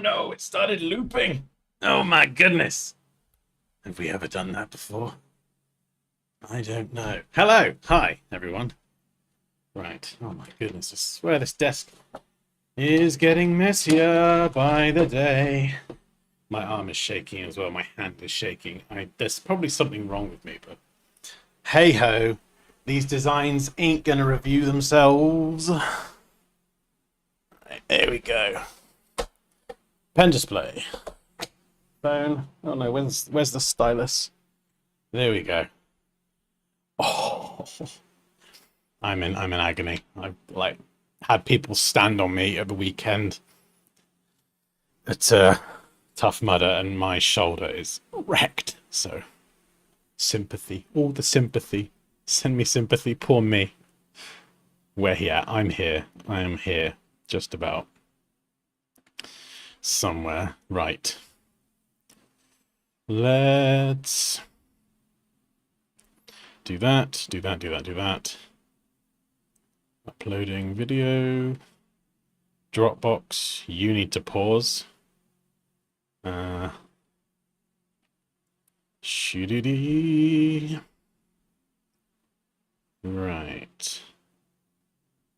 no, it started looping. Oh my goodness. Have we ever done that before? I don't know. Hello. Hi, everyone. Right. Oh my goodness. I swear this desk is getting messier by the day. My arm is shaking as well. My hand is shaking. There's probably something wrong with me, but hey ho. These designs ain't gonna review themselves. Right, there we go. Pen display. Phone. Oh no, where's the stylus? There we go. Oh, I'm in agony. I've like had people stand on me at the weekend at Tough Mudder, and my shoulder is wrecked. So sympathy, all the sympathy. Send me sympathy. Poor me. Where he at? I'm here. I am here. Just about. Somewhere. Right. Let's do that. Do that. Do that. Do that. Uploading video. Dropbox. You need to pause. Shoo-dee-dee. Right.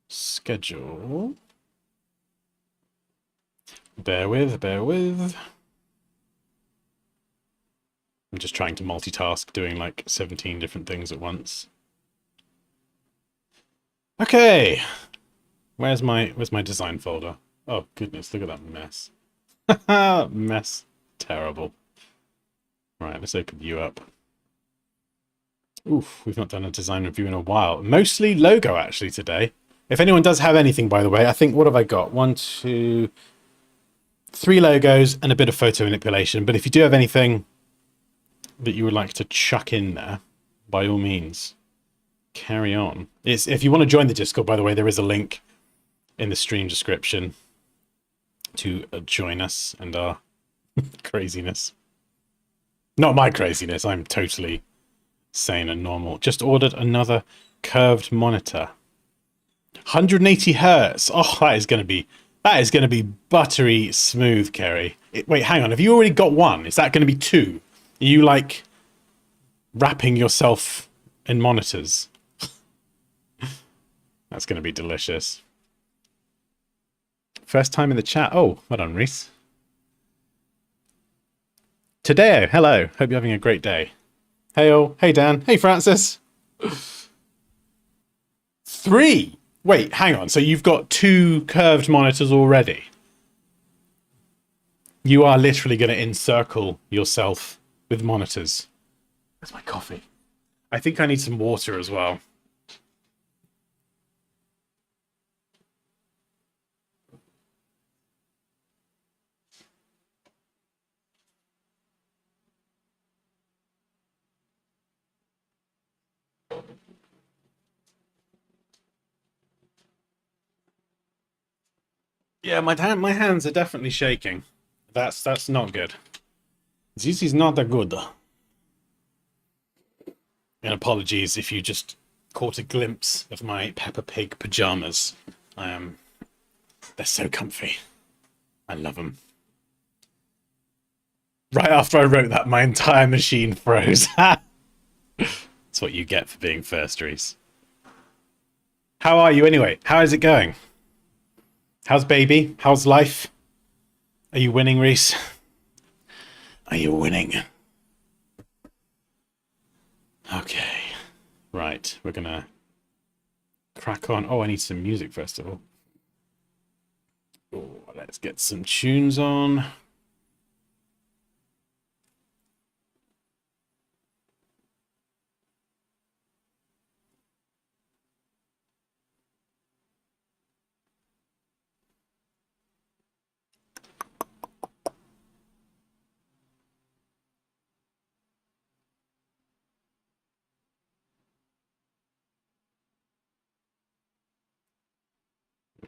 Schedule. Bear with. I'm just trying to multitask, doing like 17 different things at once. Okay. Where's my design folder? Oh goodness, look at that mess. Mess. Terrible. Right, let's open you up. Oof, we've not done a design review in a while. Mostly logo, actually, today. If anyone does have anything, by the way, I think, what have I got? 1, 2, 3 logos and a bit of photo manipulation. But if you do have anything that you would like to chuck in there, by all means, carry on. If you want to join the Discord, by the way, there is a link in the stream description to join us and our craziness. Not my craziness. I'm totally sane and normal. Just ordered another curved monitor. 180 hertz. Oh, that is going to be buttery smooth, Kerry. Wait, hang on. Have you already got one? Is that going to be 2? Are you like wrapping yourself in monitors? That's going to be delicious. First time in the chat. Oh, well done, Reese. Tadeo, hello. Hope you're having a great day. Hey Dan. Hey Francis. 3. Wait, hang on. So you've got 2 curved monitors already. You are literally going to encircle yourself with monitors. Where's my coffee? I think I need some water as well. Yeah, my hands are definitely shaking. That's not good. This is not that good. And apologies if you just caught a glimpse of my Peppa Pig pajamas. They're so comfy. I love them. Right after I wrote that, my entire machine froze. That's what you get for being first, Reese. How are you anyway? How is it going? How's baby? How's life? Are you winning, Reese? Are you winning? Okay. Right, we're gonna crack on. Oh, I need some music first of all. Oh, let's get some tunes on.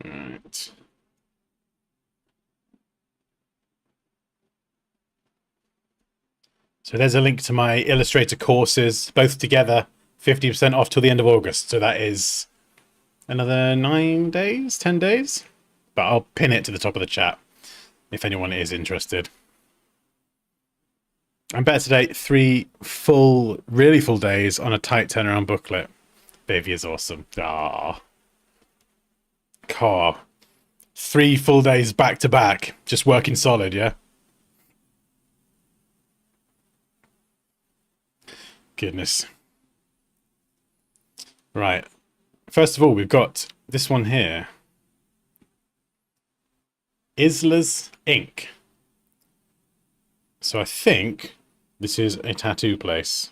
Right. So there's a link to my Illustrator courses, both together, 50% off till the end of August. So that is another 9 days, 10 days. But I'll pin it to the top of the chat. if anyone is interested. I'm better today. 3 full, really full days on a tight turnaround booklet. Baby is awesome. Ah, car. 3 full days back to back, just working solid, yeah? Goodness. Right. First of all, we've got this one here. Isla's Ink. So I think this is a tattoo place.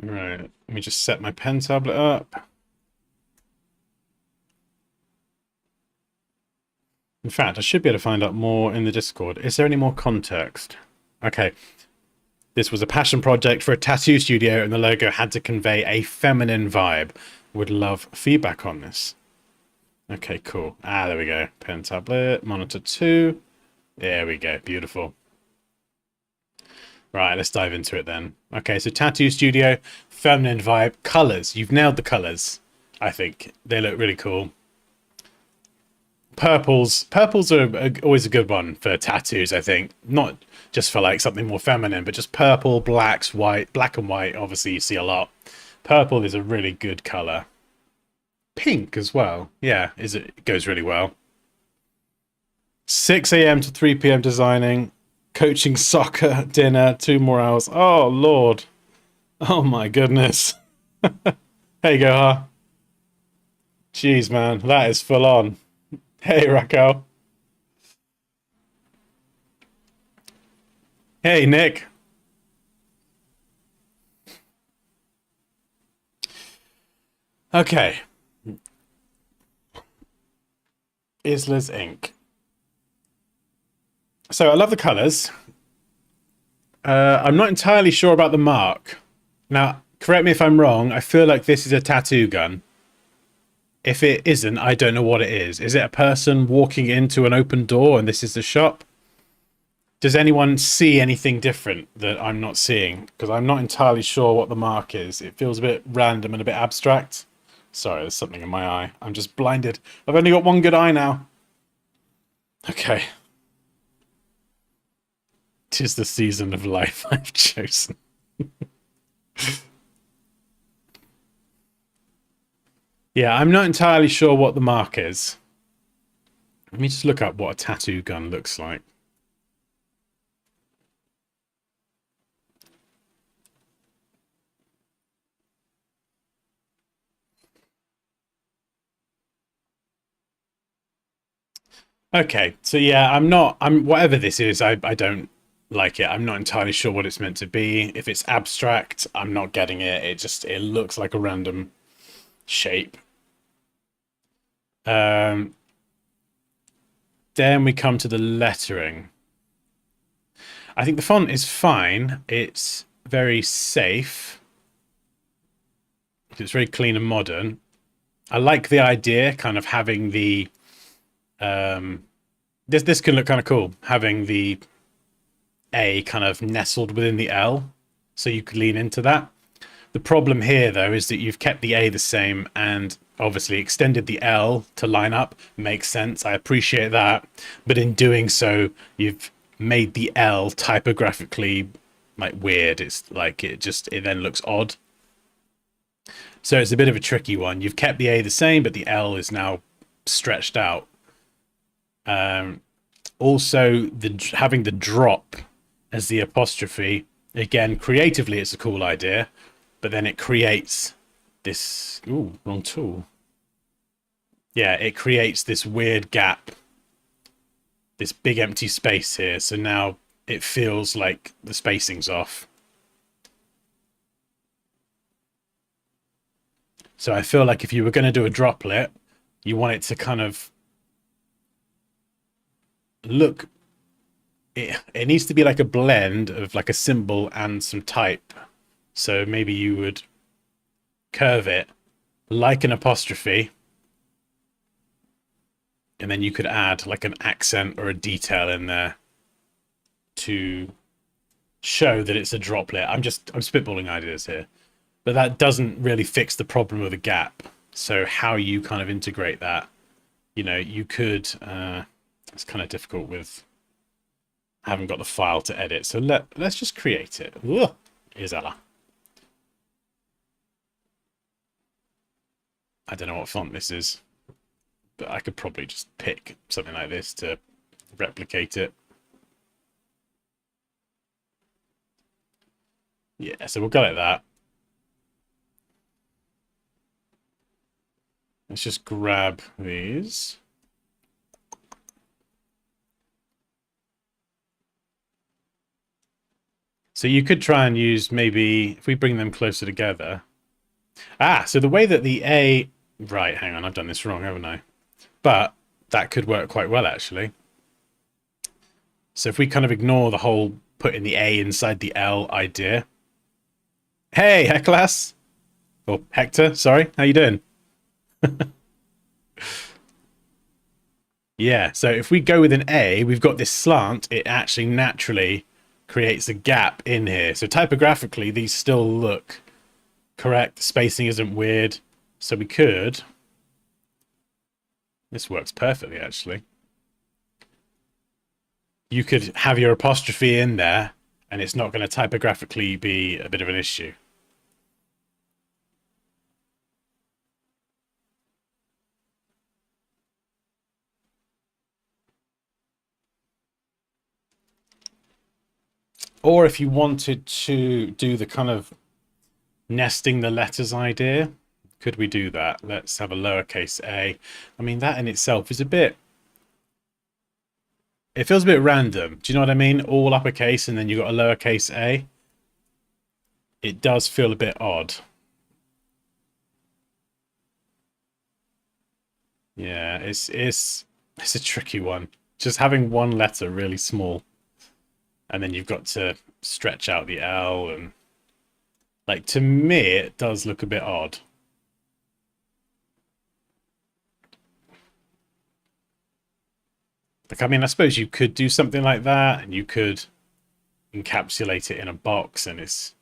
Right, let me just set my pen tablet up. In fact, I should be able to find out more in the Discord. Is there any more context? Okay. This was a passion project for a tattoo studio, and the logo had to convey a feminine vibe. Would love feedback on this. Okay, cool. Ah, there we go. Pen tablet, monitor 2. There we go. Beautiful. Right, let's dive into it then. Okay, so tattoo studio, feminine vibe, colors. You've nailed the colors, I think. They look really cool. Purples are always a good one for tattoos, I think. Not just for like something more feminine, but just purple, blacks, white, black and white, obviously you see a lot. Purple is a really good color. Pink as well. Yeah, it goes really well. 6 a.m. to 3 p.m. designing, coaching soccer, dinner, 2 more hours. Oh, Lord. Oh, my goodness. There you go, huh? Jeez, man, that is full on. Hey, Raquel. Hey, Nick. Okay. Isla's Ink. So I love the colors. I'm not entirely sure about the mark. Now, correct me if I'm wrong. I feel like this is a tattoo gun. If it isn't, I don't know what it is. Is it a person walking into an open door and this is the shop? Does anyone see anything different that I'm not seeing? Because I'm not entirely sure what the mark is. It feels a bit random and a bit abstract. Sorry, there's something in my eye. I'm just blinded. I've only got one good eye now. Okay. 'Tis the season of life I've chosen. Yeah, I'm not entirely sure what the mark is. Let me just look up what a tattoo gun looks like. Okay, so yeah, I'm whatever this is, I don't like it. I'm not entirely sure what it's meant to be. If it's abstract, I'm not getting it. It looks like a random shape. Then we come to the lettering. I think the font is fine. It's very safe. It's very clean and modern. I like the idea, kind of having the this can look kind of cool, having the A kind of nestled within the L, so you could lean into that. The problem here, though, is that you've kept the A the same and obviously extended the L to line up. Makes sense. I appreciate that. But in doing so, you've made the L typographically like weird. It's like it then looks odd. So it's a bit of a tricky one. You've kept the A the same, but the L is now stretched out. Also, having the drop as the apostrophe, again, creatively, it's a cool idea, but then it creates this... Ooh, wrong tool. Yeah, it creates this weird gap, this big empty space here. So now it feels like the spacing's off. So I feel like if you were going to do a droplet, you want it to kind of look... It needs to be like a blend of like a symbol and some type. So maybe you would curve it like an apostrophe, And then you could add like an accent or a detail in there to show that it's a droplet. I'm spitballing ideas here, but that doesn't really fix the problem of the gap. So how you kind of integrate that, you know, you could, it's kind of difficult with, I haven't got the file to edit. So let's just create it. Ugh, Isella. I don't know what font this is, but I could probably just pick something like this to replicate it. Yeah, so we'll go like that. Let's just grab these. So you could try and use, maybe if we bring them closer together. Ah, so the way that the A, right, hang on, I've done this wrong, haven't I? But that could work quite well, actually. So if we kind of ignore the whole putting the A inside the L idea. Hey, Heclas. Or Hector, sorry. How you doing? Yeah, so if we go with an A, we've got this slant. It actually naturally creates a gap in here. So typographically, these still look correct. The spacing isn't weird. So we could... This works perfectly, actually. You could have your apostrophe in there, and it's not going to typographically be a bit of an issue. Or if you wanted to do the kind of nesting the letters idea, could we do that? Let's have a lowercase a. I mean, that in itself is a bit... It feels a bit random. Do you know what I mean? All uppercase and then you've got a lowercase a. It does feel a bit odd. Yeah, it's a tricky one. Just having one letter really small. And then you've got to stretch out the L, and like, to me it does look a bit odd. Like, I mean, I suppose you could do something like that, and you could encapsulate it in a box, and it's,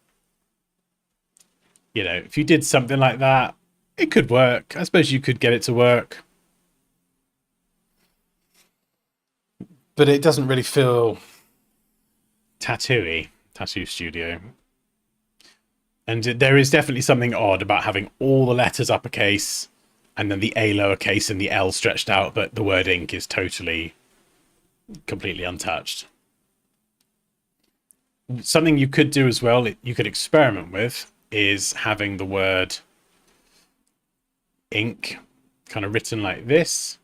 you know, if you did something like that, it could work. I suppose you could get it to work. But it doesn't really feel tattooy, Tattoo Studio. And there is definitely something odd about having all the letters uppercase and then the A lowercase and the L stretched out, but the word ink is totally, completely untouched. Something you could do as well, you could experiment with, is having the word ink kind of written like this.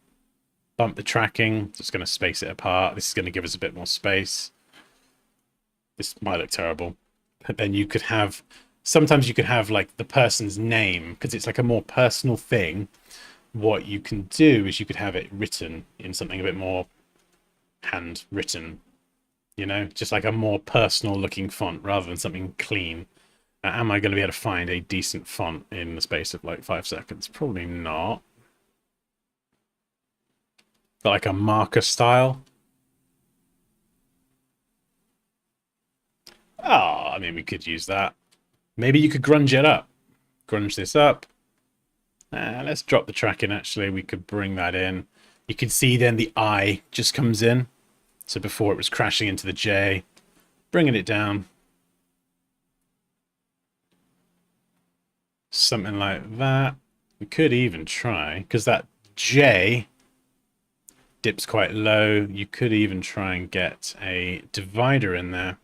Bump the tracking, just going to space it apart. This is going to give us a bit more space. This might look terrible. But then you could have, sometimes you could have like the person's name, because it's like a more personal thing. What you can do is you could have it written in something a bit more handwritten, you know, just like a more personal looking font rather than something clean. Now, am I going to be able to find a decent font in the space of like 5 seconds? Probably not. But like a marker style. Oh, I mean, we could use that. Maybe you could grunge it up. Grunge this up. Let's drop the tracking, actually. We could bring that in. You can see then the I just comes in. So before it was crashing into the J. Bringing it down. Something like that. We could even try, because that J dips quite low. You could even try and get a divider in there.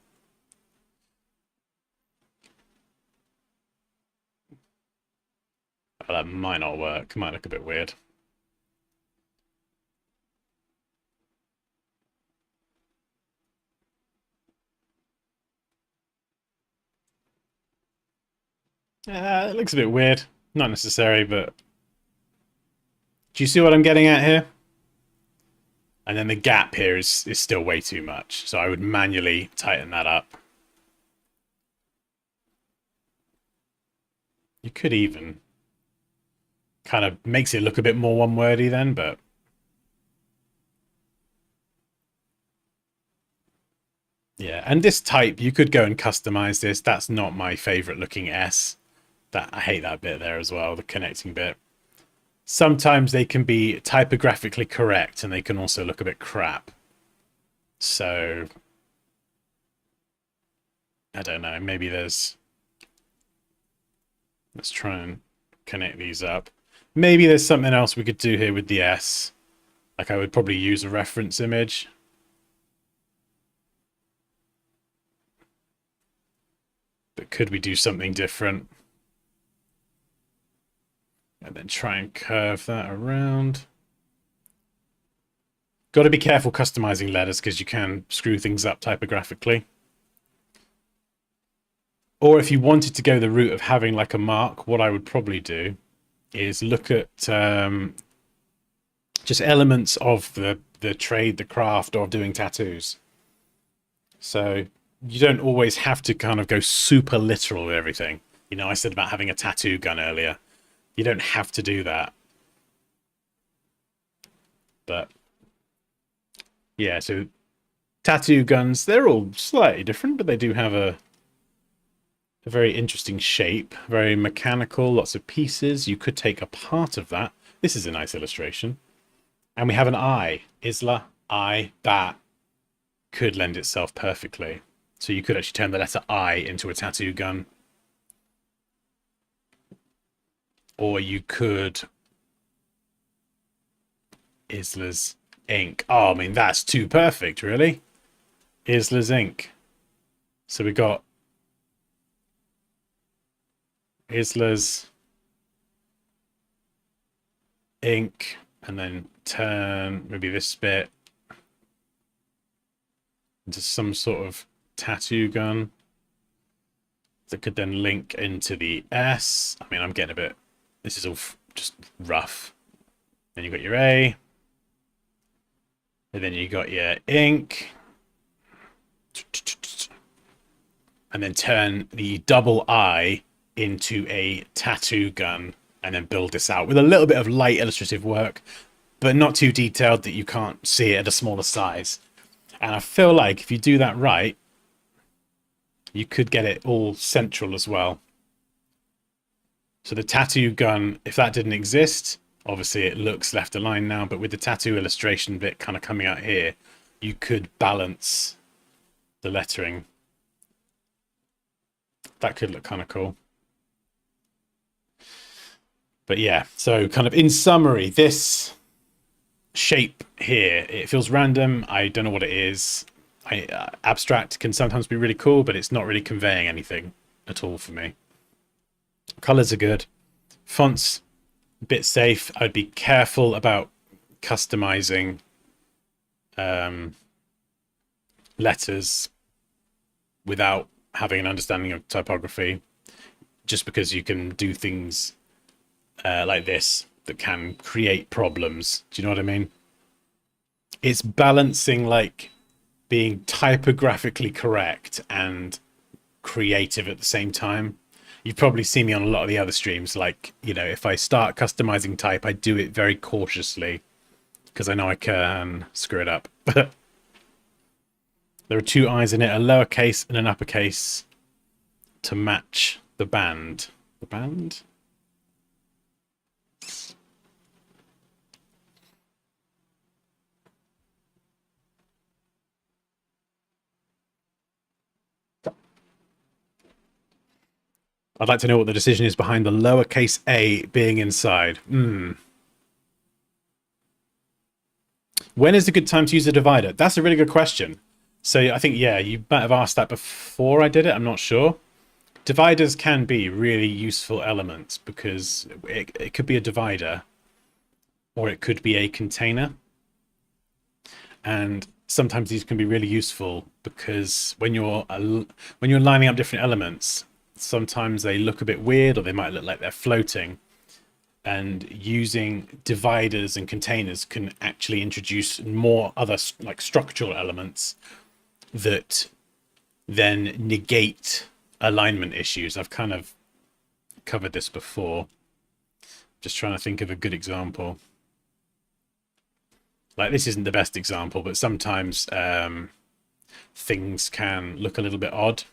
Oh, that might not work. Might look a bit weird. It looks a bit weird. Not necessary, but... Do you see what I'm getting at here? And then the gap here is still way too much. So I would manually tighten that up. You could even... kind of makes it look a bit more one-wordy then, but... Yeah, and this type, you could go and customize this. That's not my favorite looking S. That I hate that bit there as well, the connecting bit. Sometimes they can be typographically correct and they can also look a bit crap. So I don't know, maybe there's, let's try and connect these up. Maybe there's something else we could do here with the S. Like I would probably use a reference image. But could we do something different? And then try and curve that around. Got to be careful customizing letters because you can screw things up typographically. Or if you wanted to go the route of having like a mark, what I would probably do is look at just elements of the trade, the craft of doing tattoos. So you don't always have to kind of go super literal with everything. You know, I said about having a tattoo gun earlier. You don't have to do that. But yeah, so tattoo guns, they're all slightly different, but they do have a very interesting shape, very mechanical, lots of pieces. You could take a part of that. This is a nice illustration. And we have an eye. Isla, eye, that could lend itself perfectly. So you could actually turn the letter I into a tattoo gun. Or you could Isla's ink. Oh, I mean, that's too perfect, really. Isla's ink. So we got Isla's ink, and then turn maybe this bit into some sort of tattoo gun that could then link into the S. I mean, I'm getting a bit, this is all just rough. Then you got your A, and then you got your ink, and then turn the double I into a tattoo gun, and then build this out with a little bit of light illustrative work, but not too detailed that you can't see it at a smaller size. And I feel like if you do that right, you could get it all central as well. So the tattoo gun, if that didn't exist, obviously it looks left aligned now, but with the tattoo illustration bit kind of coming out here, you could balance the lettering. That could look kind of cool. But yeah, so kind of in summary, this shape here, it feels random. I don't know what it is. Abstract can sometimes be really cool, but it's not really conveying anything at all for me. Colors are good. Fonts, a bit safe. I'd be careful about customizing letters without having an understanding of typography, just because you can do things like this that can create problems. Do you know what I mean? It's balancing like being typographically correct and creative at the same time. You've probably seen me on a lot of the other streams. Like, you know, if I start customizing type, I do it very cautiously because I know I can screw it up. But there are two I's in it, a lowercase and an uppercase to match the band. The band? I'd like to know what the decision is behind the lowercase a being inside. When is a good time to use a divider? That's a really good question. So I think, yeah, you might have asked that before I did it. I'm not sure. Dividers can be really useful elements because it could be a divider or it could be a container. And sometimes these can be really useful because when you're lining up different elements, sometimes they look a bit weird or they might look like they're floating. And using dividers and containers can actually introduce more other like structural elements that then negate alignment issues. I've kind of covered this before. Just trying to think of a good example. Like this isn't the best example, but sometimes things can look a little bit odd.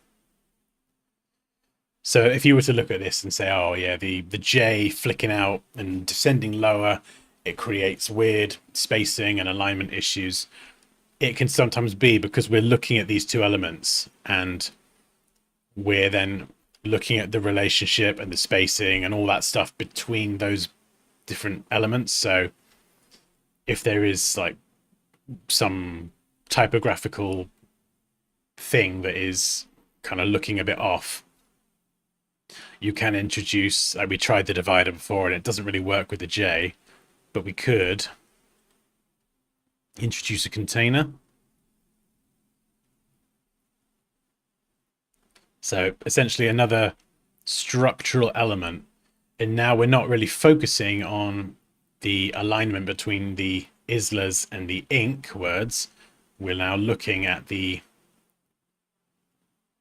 So if you were to look at this and say, oh yeah, the J flicking out and descending lower, it creates weird spacing and alignment issues. It can sometimes be because we're looking at these two elements and we're then looking at the relationship and the spacing and all that stuff between those different elements. So if there is like some typographical thing that is kind of looking a bit off, you can introduce, like we tried the divider before and it doesn't really work with the J, but we could introduce a container. So essentially another structural element. And now we're not really focusing on the alignment between the islas and the ink words. We're now looking at the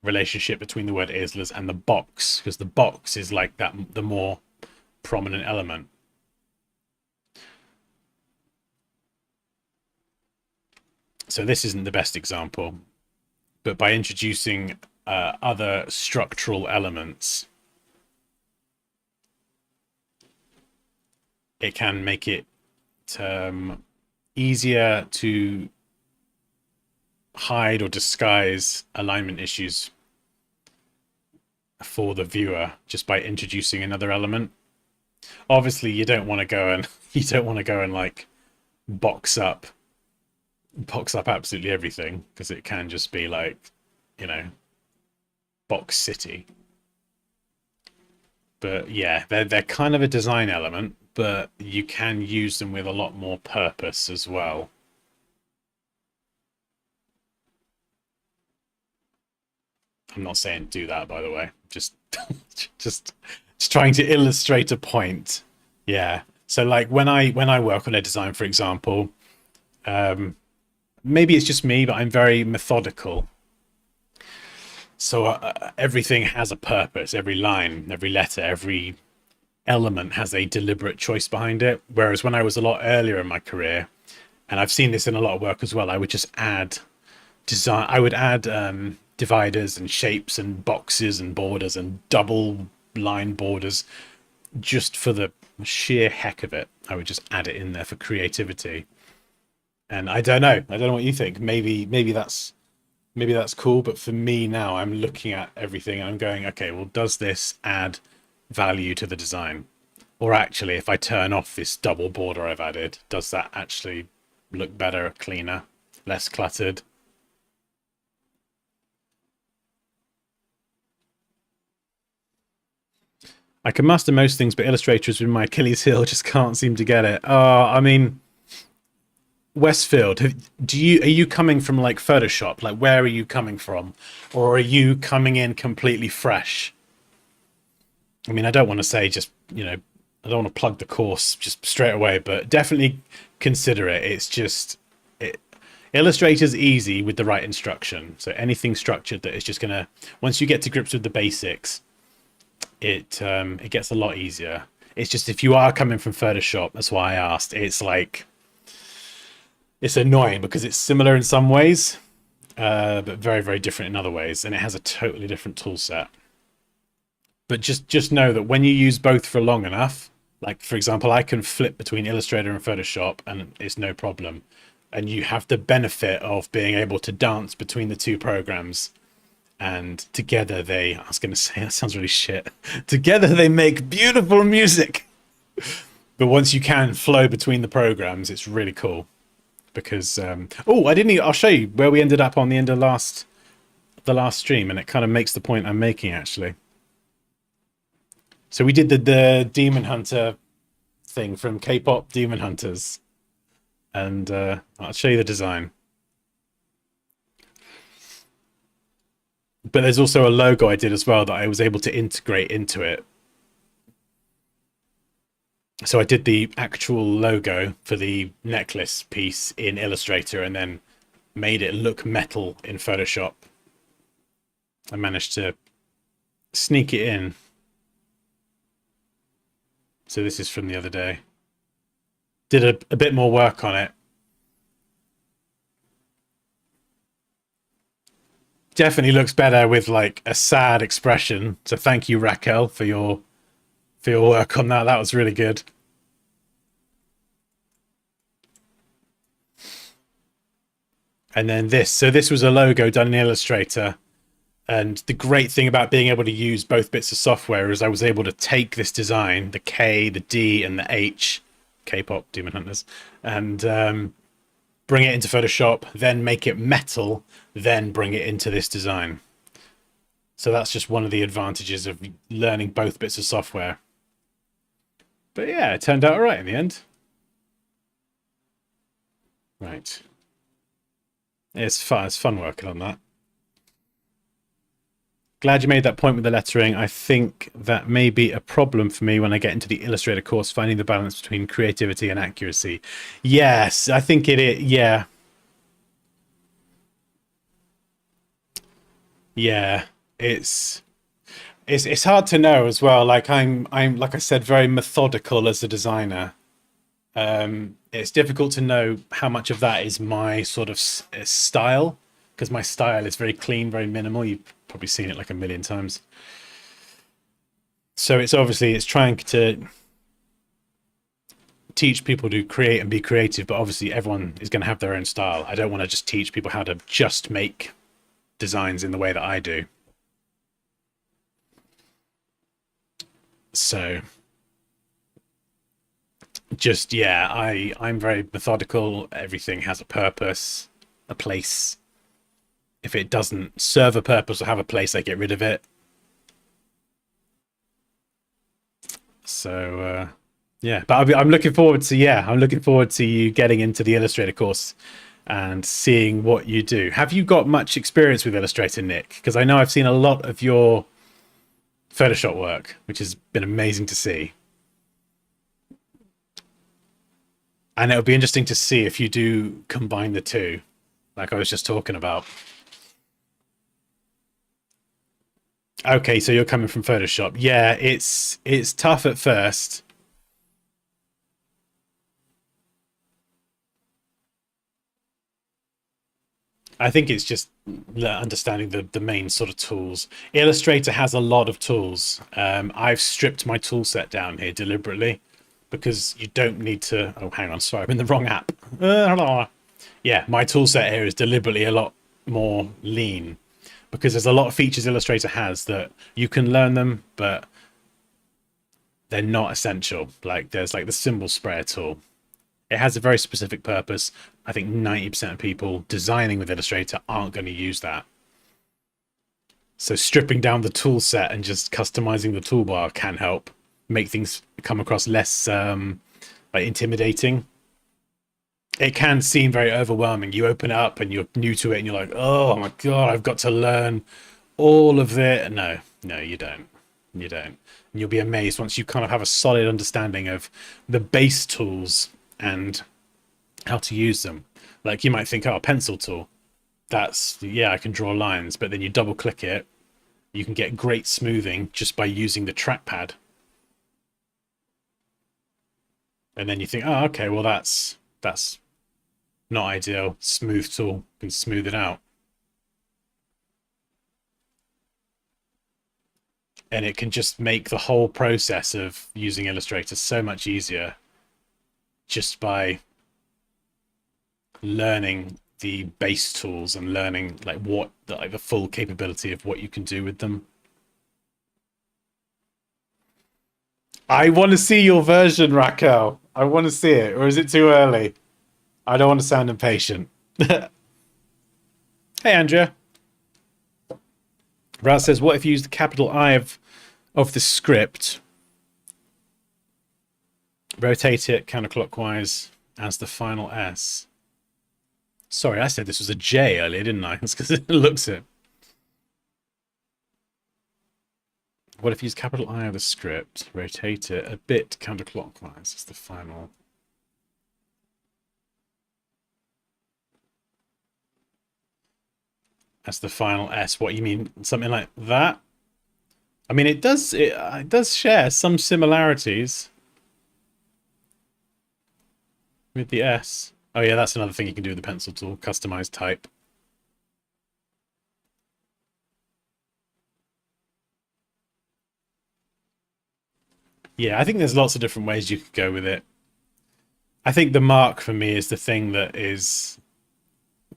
relationship between the word islas and the box, because the box is like that, the more prominent element. So this isn't the best example, but by introducing other structural elements, it can make it easier to hide or disguise alignment issues for the viewer just by introducing another element. Obviously, you don't want to go and like box up absolutely everything, because it can just be like, you know, box city. But yeah, they're kind of a design element, but you can use them with a lot more purpose as well. I'm not saying do that, by the way. Just just trying to illustrate a point. Yeah. So like when I work on a design, for example, maybe it's just me, but I'm very methodical. So everything has a purpose. Every line, every letter, every element has a deliberate choice behind it. Whereas when I was a lot earlier in my career, and I've seen this in a lot of work as well, I would just add design. I would add dividers and shapes and boxes and borders and double line borders just for the sheer heck of it. I would just add it in there for creativity. And I don't know. I don't know what you think. Maybe that's cool, but for me now, I'm looking at everything and I'm going, okay, well, does this add value to the design? Or actually, if I turn off this double border I've added, does that actually look better, cleaner, less cluttered? I can master most things, but Illustrator has been my Achilles heel. Just can't seem to get it. I mean, Westfield, are you coming from like Photoshop? Like, where are you coming from, or are you coming in completely fresh? I mean, I don't want to say just, I don't want to plug the course just straight away, but definitely consider it. It's just Illustrator's easy with the right instruction. So anything structured that is just gonna, once you get to grips with the basics, it gets a lot easier. It's just if you are coming from Photoshop, that's why I asked. It's like, it's annoying because it's similar in some ways, but very, very different in other ways, and it has a totally different tool set. But just know that when you use both for long enough, like for example, I can flip between Illustrator and Photoshop and it's no problem. And you have the benefit of being able to dance between the two programs. And together I was going to say, that sounds really shit. Together they make beautiful music. But once you can flow between the programs, it's really cool. Because, I'll show you where we ended up on the end of the last stream. And it kind of makes the point I'm making, actually. So we did the Demon Hunter thing from K-pop Demon Hunters. And I'll show you the design. But there's also a logo I did as well that I was able to integrate into it. So I did the actual logo for the necklace piece in Illustrator and then made it look metal in Photoshop. I managed to sneak it in. So this is from the other day. Did a bit more work on it. Definitely looks better with like a sad expression. So thank you, Raquel, for your work on that. That was really good. And then this. So this was a logo done in Illustrator. And the great thing about being able to use both bits of software is I was able to take this design, the K, the D, and the H, K-pop Demon Hunters, and bring it into Photoshop, then make it metal, then bring it into this design. So that's just one of the advantages of learning both bits of software. But yeah, it turned out all right in the end. Right. It's fun. It's fun working on that. Glad you made that point with the lettering. I think that may be a problem for me when I get into the Illustrator course, finding the balance between creativity and accuracy. Yes, I think it is. Yeah. Yeah. It's it's hard to know as well. Like I'm like I said, very methodical as a designer. It's difficult to know how much of that is my sort of style, because my style is very clean, very minimal. You've probably seen it like a million times. So it's obviously it's trying to teach people to create and be creative, but obviously everyone is going to have their own style. I don't want to just teach people how to just make designs in the way that I do. So just yeah, I'm very methodical. Everything has a purpose, a place. If it doesn't serve a purpose or have a place, I get rid of it. So yeah, but I'm looking forward to I'm looking forward to you getting into the Illustrator course and seeing what you do. Have you got much experience with Illustrator, Nick? Because I know I've seen a lot of your Photoshop work, which has been amazing to see. And it'll be interesting to see if you do combine the two, like I was just talking about. Okay, so you're coming from Photoshop. Yeah, it's tough at first. I think it's just understanding the main sort of tools. Illustrator has a lot of tools. I've stripped my tool set down here deliberately because you don't need to. Oh, hang on, sorry, I'm in the wrong app. Yeah, my tool set here is deliberately a lot more lean because there's a lot of features Illustrator has that you can learn them, but they're not essential. Like there's like the symbol sprayer tool. It has a very specific purpose. I think 90% of people designing with Illustrator aren't going to use that. So stripping down the tool set and just customizing the toolbar can help make things come across less like intimidating. It can seem very overwhelming. You open it up and you're new to it and you're like, oh my God, I've got to learn all of it. No, no, you don't. You don't. And you'll be amazed once you kind of have a solid understanding of the base tools and how to use them. Like you might think, oh, a pencil tool. That's, yeah, I can draw lines. But then you double click it. You can get great smoothing just by using the trackpad. And then you think, oh, okay, well, that's not ideal. Smooth tool can smooth it out. And it can just make the whole process of using Illustrator so much easier just by learning the base tools and learning like what like the full capability of what you can do with them. I want to see your version, Raquel. I want to see it, or is it too early? I don't want to sound impatient. Hey, Andrea. Raz says, "What if you use the capital I of the script, rotate it counterclockwise as the final S?" Sorry, I said this was a J earlier, didn't I? It's because it looks it. What if you use capital I of the script, rotate it a bit counterclockwise as the final? As the final S. What you mean? Something like that? I mean, it does share some similarities with the S. Oh yeah, that's another thing you can do with the pencil tool. Customize type. Yeah, I think there's lots of different ways you could go with it. I think the mark for me is the thing that is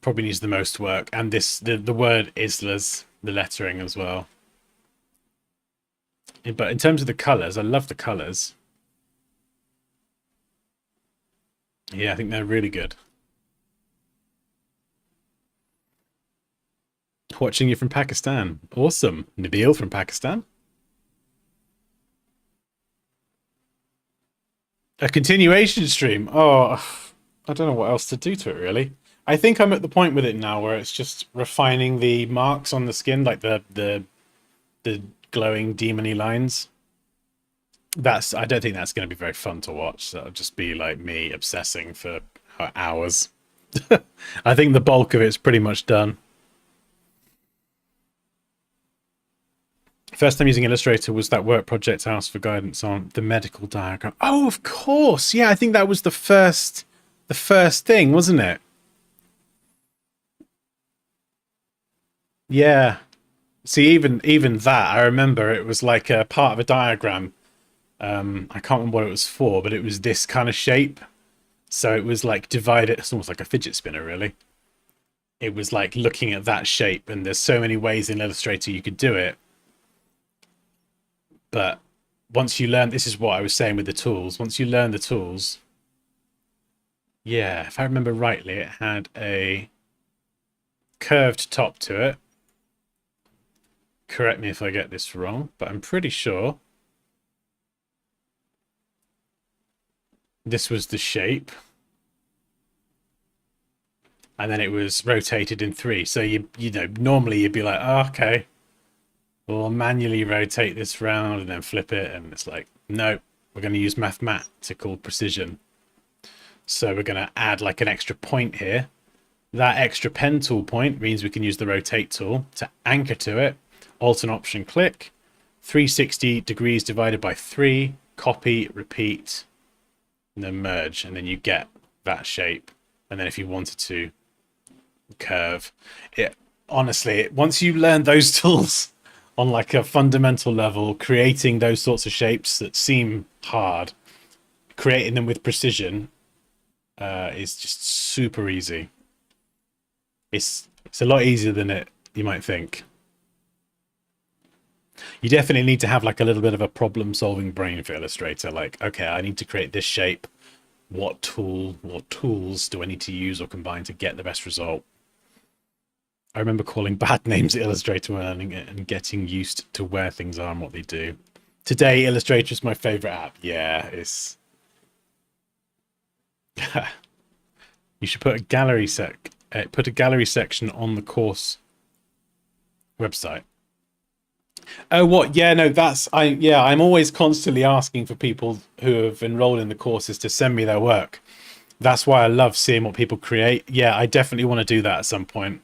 probably needs the most work, and the word Islas, the lettering as well. But in terms of the colors, I love the colors. Yeah, I think they're really good. Watching you from Pakistan. Awesome. Nabil from Pakistan. A continuation stream. Oh, I don't know what else to do to it, really. I think I'm at the point with it now where it's just refining the marks on the skin, like the glowing demony lines. I don't think that's going to be very fun to watch. That'll just be like me obsessing for hours. I think the bulk of it's pretty much done. First time using Illustrator was that work project I asked for guidance on the medical diagram. Oh, of course. Yeah, I think that was the first thing, wasn't it? Yeah. See, even that, I remember it was like a part of a diagram. I can't remember what it was for, but it was this kind of shape. So it was like divided. It's almost like a fidget spinner, really. It was like looking at that shape, and there's so many ways in Illustrator you could do it. But once you learn, this is what I was saying with the tools. Once you learn the tools, yeah, if I remember rightly, it had a curved top to it. Correct me if I get this wrong, but I'm pretty sure this was the shape. And then it was rotated in three. So you know, normally you'd be like, oh, okay, we'll manually rotate this round and then flip it. And it's like, no, we're going to use mathematical precision. So we're going to add like an extra point here. That extra pen tool point means we can use the rotate tool to anchor to it. Alt and Option click. 360 degrees divided by 3. Copy, repeat, and then merge. And then you get that shape. And then if you wanted to curve it, honestly, once you learn those tools on like a fundamental level, creating those sorts of shapes that seem hard, creating them with precision is just super easy. It's a lot easier than you might think. You definitely need to have like a little bit of a problem solving brain for Illustrator. Like, okay, I need to create this shape. What tools do I need to use or combine to get the best result? I remember calling bad names at Illustrator when learning it and getting used to where things are and what they do. Today, Illustrator is my favorite app. Yeah, it's. You should put a gallery section on the course website. Oh, what? Yeah, no, I'm always constantly asking for people who have enrolled in the courses to send me their work. That's why I love seeing what people create. Yeah, I definitely want to do that at some point.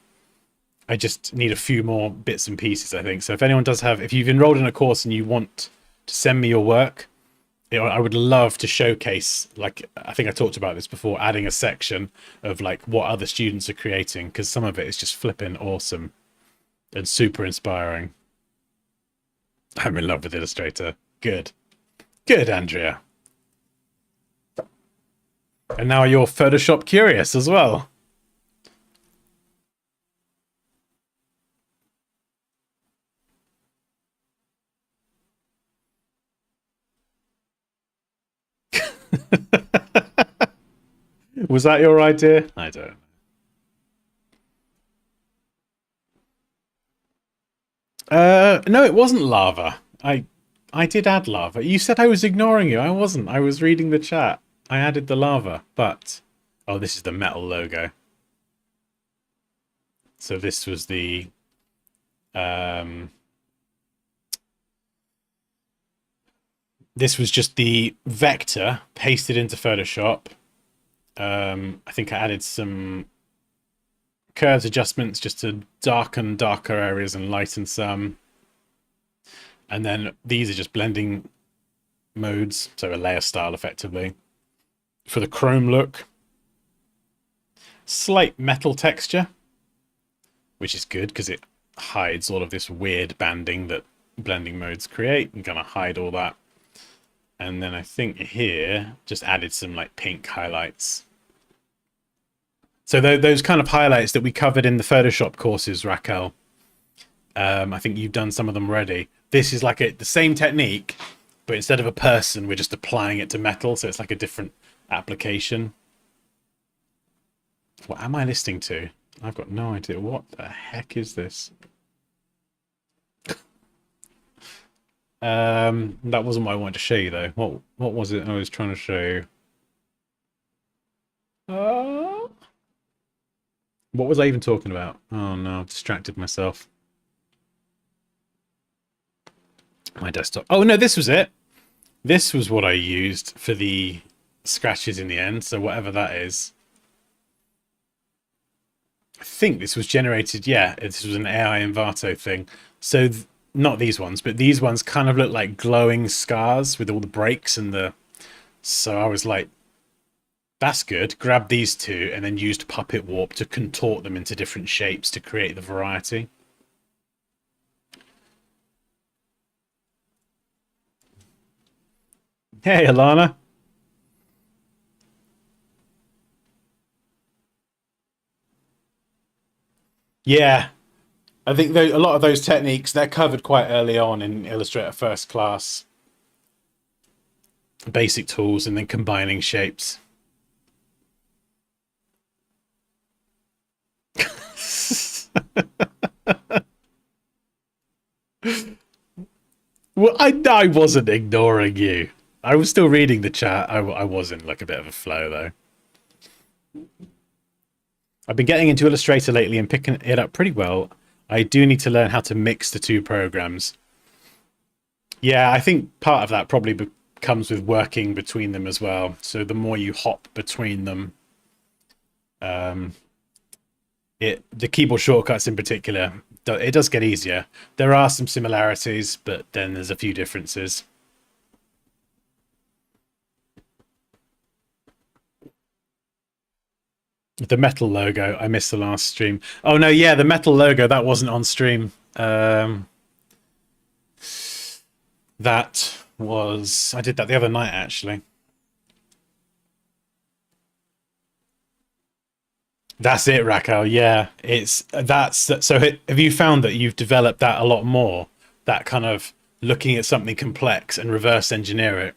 I just need a few more bits and pieces, I think. So if you've enrolled in a course and you want to send me your work, I would love to showcase, like, I think I talked about this before, adding a section of like what other students are creating, because some of it is just flipping awesome and super inspiring. I'm in love with Illustrator. Good. Good, Andrea. And now you're Photoshop curious as well. Was that your idea? I don't know. No, it wasn't lava. I did add lava. You said I was ignoring you. I wasn't. I was reading the chat. I added the lava, but oh, this is the metal logo. So this was the this was just the vector pasted into Photoshop. I think I added some curves adjustments just to darken darker areas and lighten some. And then these are just blending modes, so a layer style effectively. For the chrome look, slight metal texture, which is good because it hides all of this weird banding that blending modes create and kind of hide all that. And then I think here just added some like pink highlights. So those kind of highlights that we covered in the Photoshop courses, Raquel, I think you've done some of them already. This is like the same technique, but instead of a person, we're just applying it to metal. So it's like a different application. What am I listening to? I've got no idea. What the heck is this? That wasn't what I wanted to show you though. What was it I was trying to show you? What was I even talking about? Oh no, I've distracted myself. My desktop. Oh no, this was it. This was what I used for the scratches in the end. So whatever that is. I think this was generated. Yeah, this was an AI Envato thing. So not these ones, but these ones kind of look like glowing scars with all the breaks and the. So I was like, that's good. Grab these two and then used Puppet Warp to contort them into different shapes to create the variety. Hey, Alana. Yeah, I think a lot of those techniques, they're covered quite early on in Illustrator First Class. Basic tools and then combining shapes. Well, I wasn't ignoring you. I was still reading the chat. I was in like a bit of a flow though. I've been getting into Illustrator lately and picking it up pretty well. I do need to learn how to mix the two programs. Yeah, I think part of that probably comes with working between them as well. So the more you hop between them, the keyboard shortcuts in particular, it does get easier. There are some similarities, but then there's a few differences. The metal logo, I missed the last stream. Oh no, yeah, the metal logo, that wasn't on stream. That was, I did that the other night actually. That's it, Raquel. Yeah, that's so. Have you found that you've developed that a lot more? That kind of looking at something complex and reverse engineer it.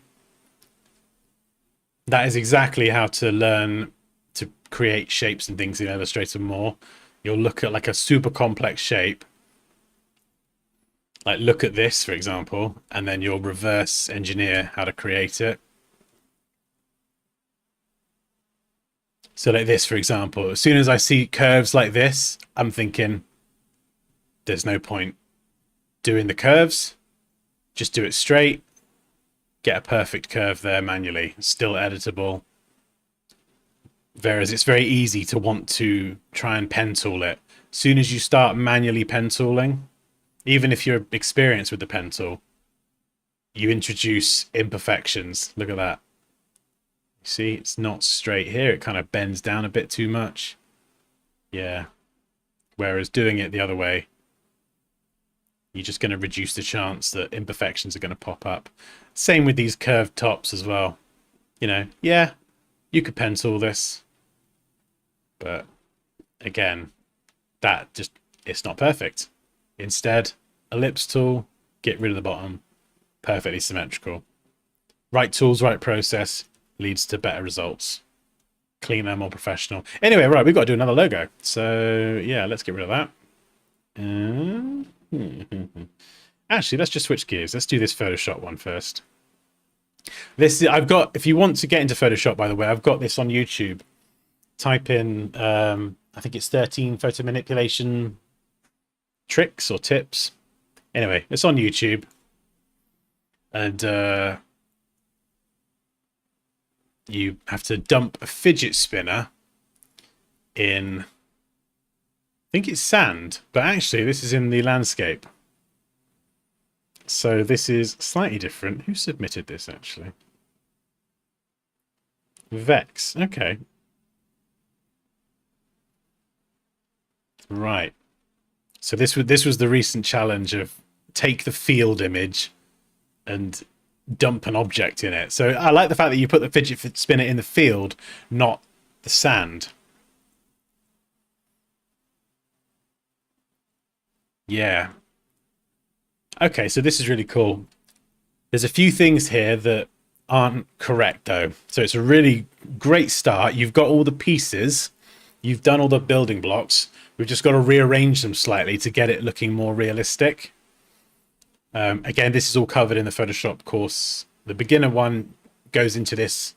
That is exactly how to learn to create shapes and things in Illustrator more. You'll look at like a super complex shape, like look at this, for example, and then you'll reverse engineer how to create it. So like this, for example, as soon as I see curves like this, I'm thinking there's no point doing the curves. Just do it straight. Get a perfect curve there manually. It's still editable. Whereas it's very easy to want to try and pen tool it. As soon as you start manually pen tooling, even if you're experienced with the pen tool, you introduce imperfections. Look at that. See, it's not straight here. It kind of bends down a bit too much. Yeah. Whereas doing it the other way, you're just going to reduce the chance that imperfections are going to pop up. Same with these curved tops as well. You know, yeah, you could pen tool this, but again, that just, it's not perfect. Instead, ellipse tool, get rid of the bottom, perfectly symmetrical. Right tools, right process leads to better results. Cleaner, more professional. Anyway, right, we've got to do another logo. So yeah, let's get rid of that. Actually, let's just switch gears. Let's do this Photoshop one first. This I've got, if you want to get into Photoshop, by the way, I've got this on YouTube. Type in, I think it's 13 photo manipulation tricks or tips. Anyway, it's on YouTube. And you have to dump a fidget spinner in, I think it's sand, but actually this is in the landscape. So this is slightly different. Who submitted this actually? Vex. Okay. Right. So this was the recent challenge of take the field image and dump an object in it. So I like the fact that you put the fidget spinner in the field, not the sand. Yeah. Okay, so this is really cool. There's a few things here that aren't correct though. So it's a really great start. You've got all the pieces. You've done all the building blocks. We've just got to rearrange them slightly to get it looking more realistic. Again, this is all covered in the Photoshop course. The beginner one goes into this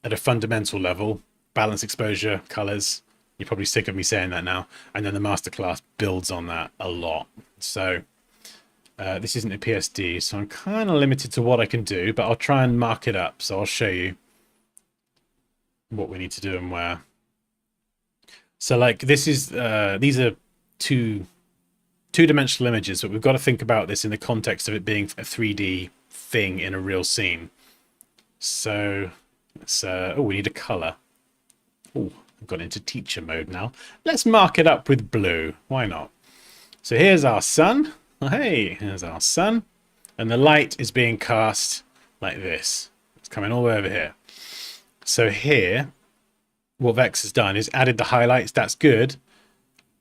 at a fundamental level. Balance, exposure, colors. You're probably sick of me saying that now. And then the masterclass builds on that a lot. So this isn't a PSD, so I'm kind of limited to what I can do, but I'll try and mark it up. So I'll show you what we need to do and where. So like this is, these are two-dimensional images, but we've got to think about this in the context of it being a 3D thing in a real scene. So let's, oh, we need a color. Oh, I've got into teacher mode now. Let's mark it up with blue. Why not? So here's our sun. Oh, hey, here's our sun. And the light is being cast like this. It's coming all the way over here. So here, what Vex has done is added the highlights. That's good,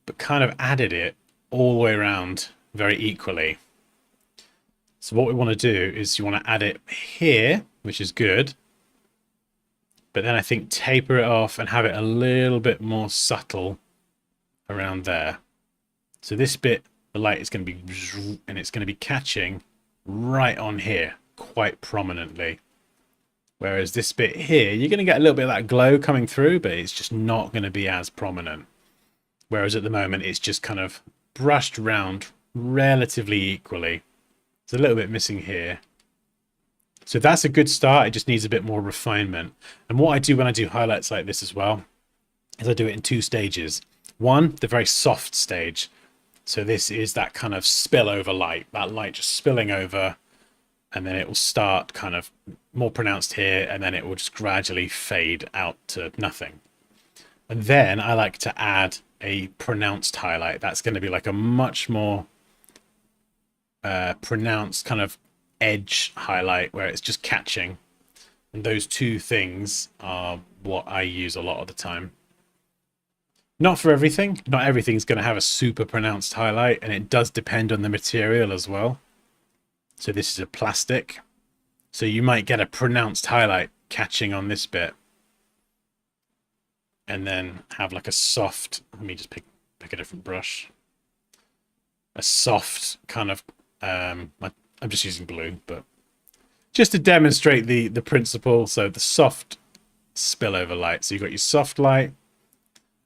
but kind of added it all the way around very equally. So what we want to do is you want to add it here, which is good. But then I think taper it off and have it a little bit more subtle around there. So this bit, the light is going to be, and it's going to be catching right on here quite prominently. Whereas this bit here, you're going to get a little bit of that glow coming through, but it's just not going to be as prominent. Whereas at the moment, it's just kind of brushed around relatively equally. It's a little bit missing here. So that's a good start. It just needs a bit more refinement. And what I do when I do highlights like this as well, is I do it in two stages. One, the very soft stage. So this is that kind of spillover light, that light just spilling over, and then it will start kind of more pronounced here, and then it will just gradually fade out to nothing. And then I like to add a pronounced highlight. That's going to be like a much more pronounced kind of edge highlight where it's just catching. And those two things are what I use a lot of the time. Not for everything. Not everything's going to have a super pronounced highlight, and it does depend on the material as well. So this is a plastic. So you might get a pronounced highlight catching on this bit. And then have like a soft, let me just pick a different brush. A soft kind of, I'm just using blue, but just to demonstrate the principle. So the soft spillover light. So you've got your soft light,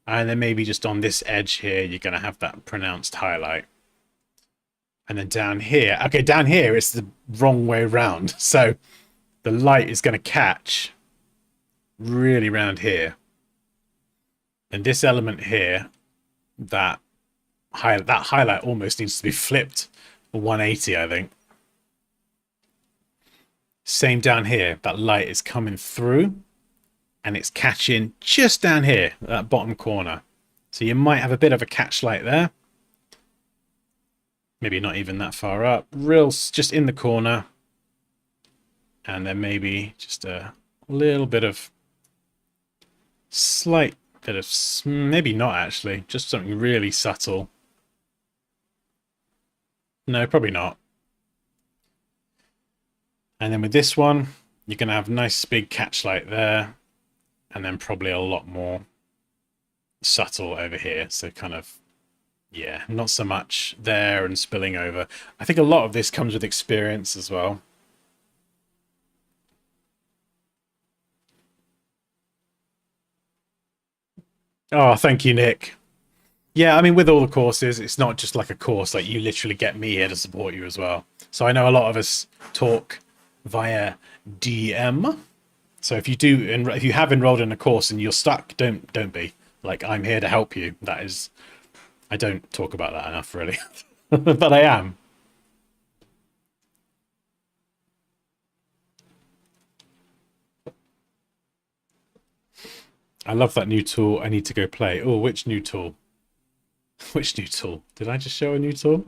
and then maybe just on this edge here, you're going to have that pronounced highlight. And then down here, okay, down here, it's the wrong way around. So the light is going to catch really round here. And this element here, that highlight almost needs to be flipped 180, I think. Same down here, that light is coming through and it's catching just down here, that bottom corner. So you might have a bit of a catch light there. Maybe not even that far up, just in the corner. And then maybe just a little bit of slight bit of, maybe not actually, just something really subtle. No, probably not. And then with this one, you're going to have a nice big catch light there, and then probably a lot more subtle over here. So kind of, yeah, not so much there and spilling over. I think a lot of this comes with experience as well. Oh, thank you, Nick. Yeah, I mean, with all the courses, it's not just like a course. Like, you literally get me here to support you as well. So I know a lot of us talk via DM. So if you have enrolled in a course and you're stuck, don't be. Like, I'm here to help you. That is, I don't talk about that enough, really. But I am. I love that new tool. I need to go play. Oh, which new tool? Which new tool? Did I just show a new tool?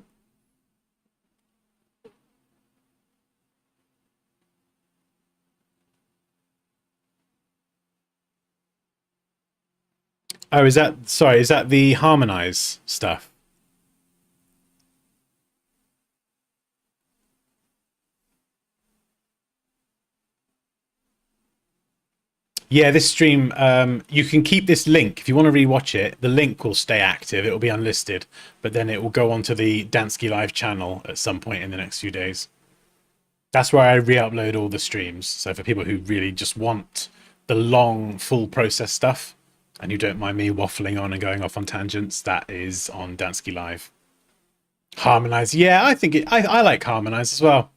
Oh, is that, sorry, is that the harmonize stuff? Yeah, this stream, you can keep this link. If you want to rewatch it, the link will stay active. It will be unlisted, but then it will go onto the Dansky Live channel at some point in the next few days. That's where I re-upload all the streams. So for people who really just want the long, full process stuff, and you don't mind me waffling on and going off on tangents, that is on Dansky Live. Harmonize, yeah, I think I like Harmonize as well.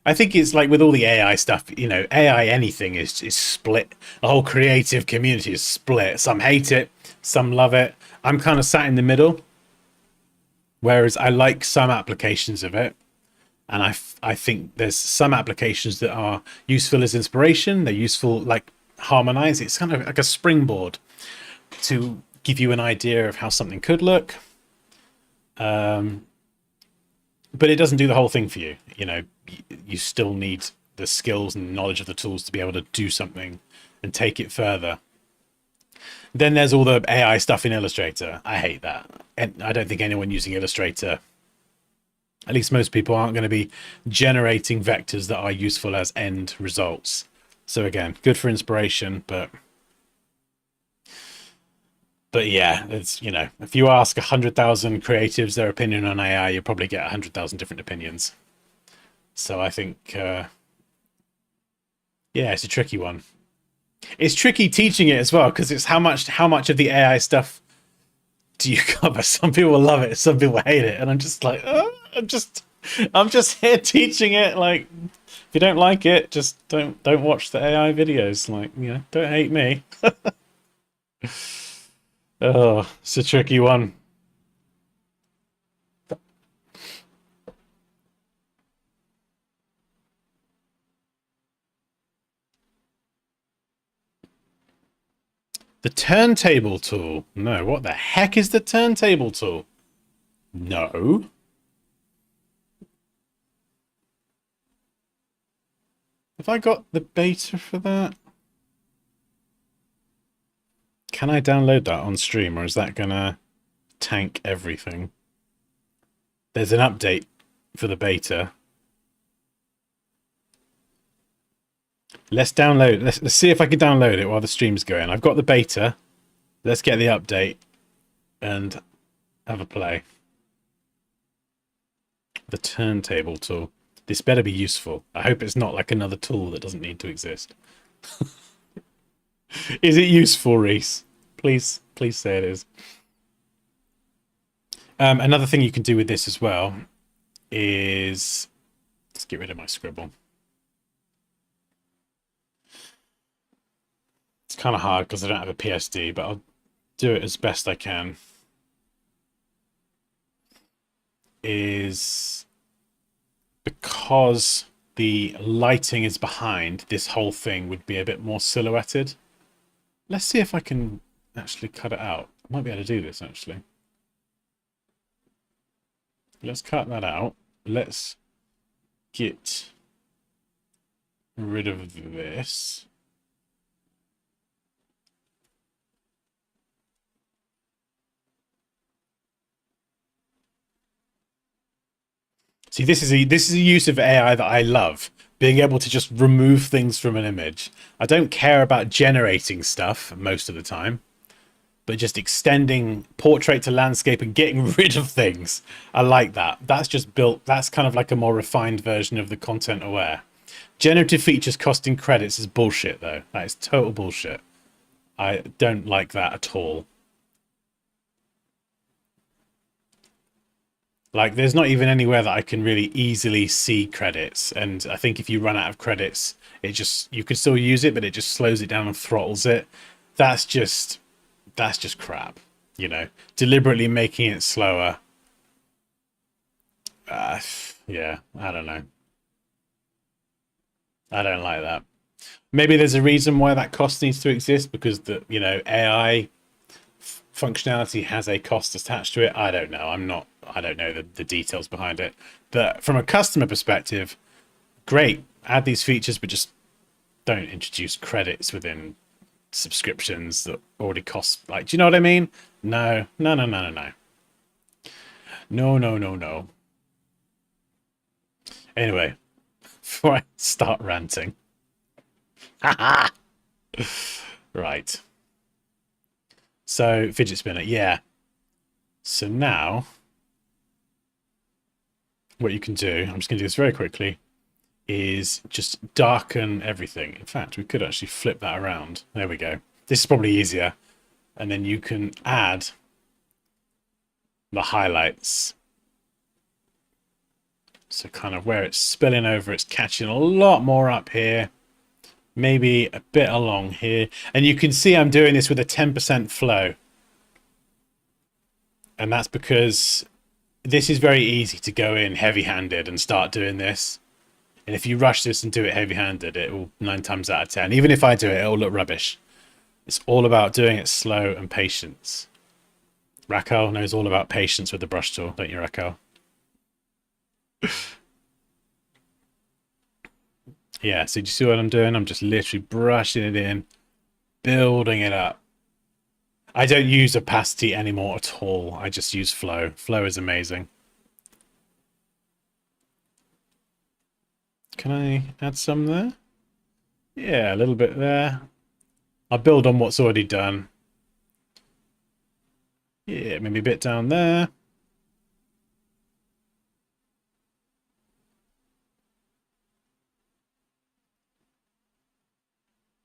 I think it's like with all the AI stuff, you know, AI anything is split. The whole creative community is split. Some hate it, some love it. I'm kind of sat in the middle, whereas I like some applications of it. And I think there's some applications that are useful as inspiration. They're useful, like Harmonize. It's kind of like a springboard to give you an idea of how something could look. But it doesn't do the whole thing for you. You know, you still need the skills and knowledge of the tools to be able to do something and take it further. Then there's all the AI stuff in Illustrator. I hate that. And I don't think anyone using Illustrator, at least most people, aren't going to be generating vectors that are useful as end results. So again, good for inspiration, but yeah, it's, you know, if you ask 100,000 creatives their opinion on AI, you'll probably get 100,000 different opinions. So I think, yeah, it's a tricky one. It's tricky teaching it as well, because it's how much of the AI stuff do you cover? Some people love it, some people hate it, and I'm just like, oh, I'm just here teaching it. Like, if you don't like it, just don't watch the AI videos. Like, you know, don't hate me. Oh, it's a tricky one. The turntable tool? No, what the heck is the turntable tool? No. Have I got the beta for that? Can I download that on stream, or is that gonna tank everything? There's an update for the beta. Let's download. Let's see if I can download it while the stream's going. I've got the beta. Let's get the update and have a play. The turntable tool. This better be useful. I hope it's not like another tool that doesn't need to exist. Is it useful, Reese? Please say it is. Another thing you can do with this as well is, let's get rid of my scribble. It's kind of hard because I don't have a PSD, but I'll do it as best I can. Is because the lighting is behind, this whole thing would be a bit more silhouetted. Let's see if I can actually cut it out. I might be able to do this, actually. Let's cut that out. Let's get rid of this. See, this is a use of AI that I love. Being able to just remove things from an image. I don't care about generating stuff most of the time, but just extending portrait to landscape and getting rid of things. I like that. That's just built. That's kind of like a more refined version of the content aware. Generative features costing credits is bullshit, though. That is total bullshit. I don't like that at all. Like, there's not even anywhere that I can really easily see credits. And I think if you run out of credits, it just, you can still use it, but it just slows it down and throttles it. That's just crap, you know, deliberately making it slower. Yeah, I don't know. I don't like that. Maybe there's a reason why that cost needs to exist, because the, you know, AI functionality has a cost attached to it. I don't know. I don't know the details behind it. But from a customer perspective, great. Add these features, but just don't introduce credits within subscriptions that already cost, like, do you know what I mean? No, no, no, no, no, no. No, no, no, no. Anyway, before I start ranting. Right. So, fidget spinner, yeah. So now, what you can do, I'm just going to do this very quickly, is just darken everything. In fact, we could actually flip that around. There we go. This is probably easier. And then you can add the highlights. So kind of where it's spilling over, it's catching a lot more up here. Maybe a bit along here. And you can see I'm doing this with a 10% flow. And that's because this is very easy to go in heavy-handed and start doing this. And if you rush this and do it heavy-handed, it will 9 times out of 10. Even if I do it, it will look rubbish. It's all about doing it slow and patience. Raquel knows all about patience with the brush tool, don't you, Raquel? Yeah, so do you see what I'm doing? I'm just literally brushing it in, building it up. I don't use opacity anymore at all. I just use flow. Flow is amazing. Can I add some there? Yeah, a little bit there. I'll build on what's already done. Yeah, maybe a bit down there.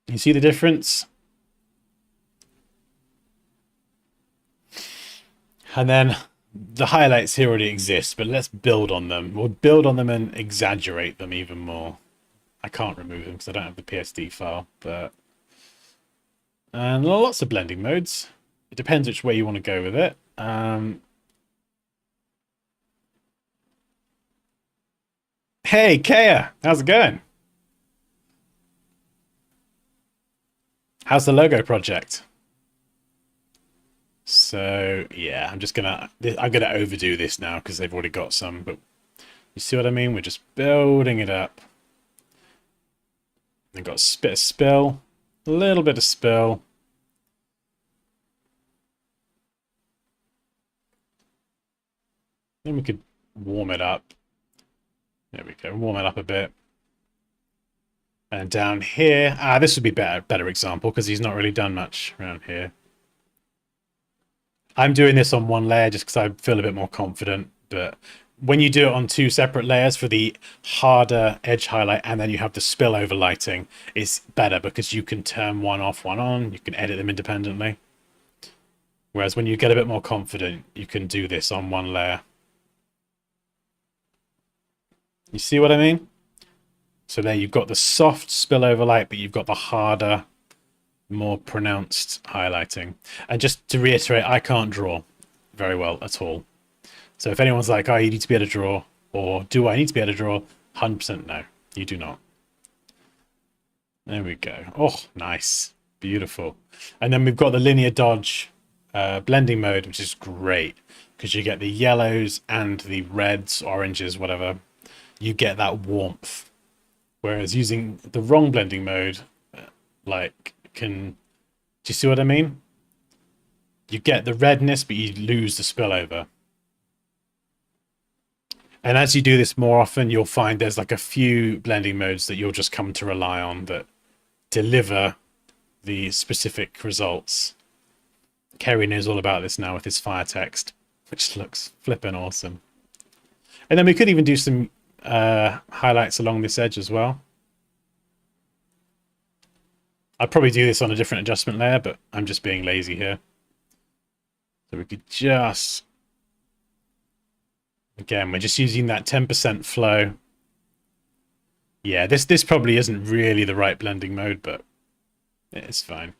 You see the difference? And then the highlights here already exist, but let's build on them. We'll build on them and exaggerate them even more. I can't remove them because I don't have the PSD file, but... And lots of blending modes. It depends which way you want to go with it. Hey, Kea! How's it going? How's the logo project? So, yeah, I'm gonna overdo this now because they've already got some, but you see what I mean? We're just building it up. They've got a bit of spill, a little bit of spill. Then we could warm it up. There we go, warm it up a bit. And down here, this would be better example because he's not really done much around here. I'm doing this on one layer just because I feel a bit more confident, but when you do it on 2 separate layers for the harder edge highlight and then you have the spillover lighting, it's better because you can turn one off, one on, you can edit them independently. Whereas when you get a bit more confident, you can do this on one layer. You see what I mean? So there you've got the soft spillover light, but you've got the harder, more pronounced highlighting. And just to reiterate, I can't draw very well at all. So if anyone's like, oh, you need to be able to draw, or do I need to be able to draw? 100% no, you do not. There we go. Oh, nice. Beautiful. And then we've got the linear dodge blending mode, which is great because you get the yellows and the reds, oranges, whatever. You get that warmth. Whereas using the wrong blending mode, do you see what I mean? You get the redness, but you lose the spillover. And as you do this more often, you'll find there's like a few blending modes that you'll just come to rely on that deliver the specific results. Kerry knows all about this now with his fire text, which looks flippin' awesome. And then we could even do some highlights along this edge as well. I'd probably do this on a different adjustment layer, but I'm just being lazy here. So we could just... Again, we're just using that 10% flow. Yeah, this probably isn't really the right blending mode, but it's fine.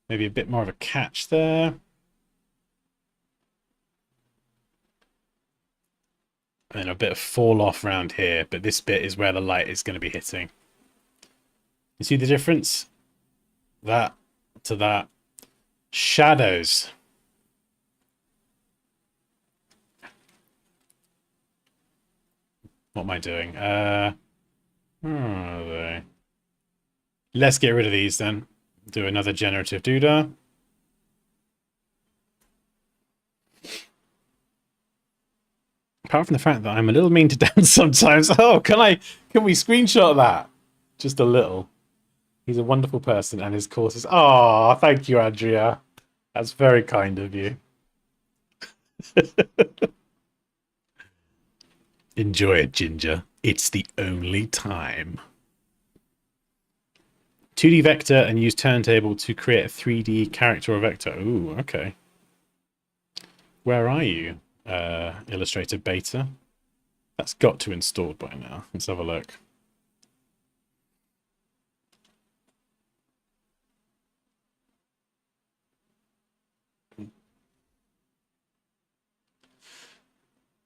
Maybe a bit more of a catch there. And a bit of fall off around here, but this bit is where the light is going to be hitting. You see the difference? That to that. Shadows. What am I doing? Where are they? Let's get rid of these then. Do another generative doodah. Apart from the fact that I'm a little mean to Dan sometimes. Oh, can we screenshot that? Just a little. He's a wonderful person and his courses. Oh, thank you, Andrea. That's very kind of you. Enjoy it, Ginger. It's the only time. 2D vector and use turntable to create a 3D character or vector. Ooh, okay. Where are you, Illustrator beta? That's got to install by now. Let's have a look.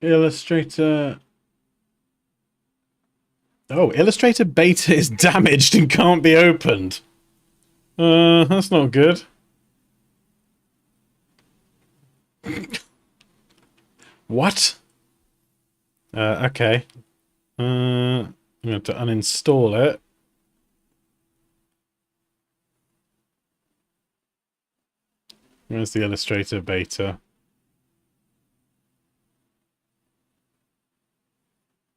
Illustrator. Oh, Illustrator beta is damaged and can't be opened. That's not good. What? Okay. I'm going to uninstall it. Where's the Illustrator beta?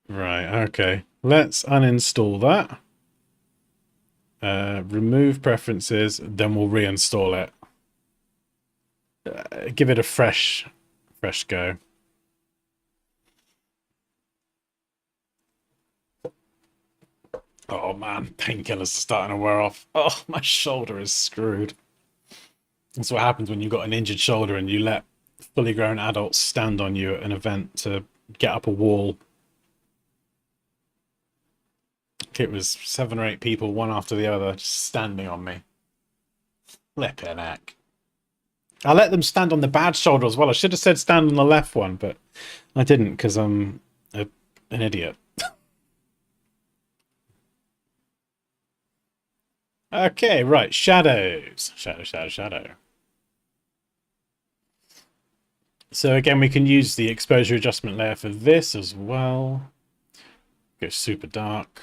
Right, okay. Let's uninstall that. Remove preferences, then we'll reinstall it. Give it a fresh go. Oh man, painkillers are starting to wear off. Oh, my shoulder is screwed. That's what happens when you've got an injured shoulder and you let fully grown adults stand on you at an event to get up a wall. It was 7 or 8 people, one after the other, just standing on me. Flippin' heck. I let them stand on the bad shoulder as well. I should have said stand on the left one, but I didn't because I'm an idiot. Okay, right. Shadows. Shadow. So again, we can use the exposure adjustment layer for this as well. Go super dark.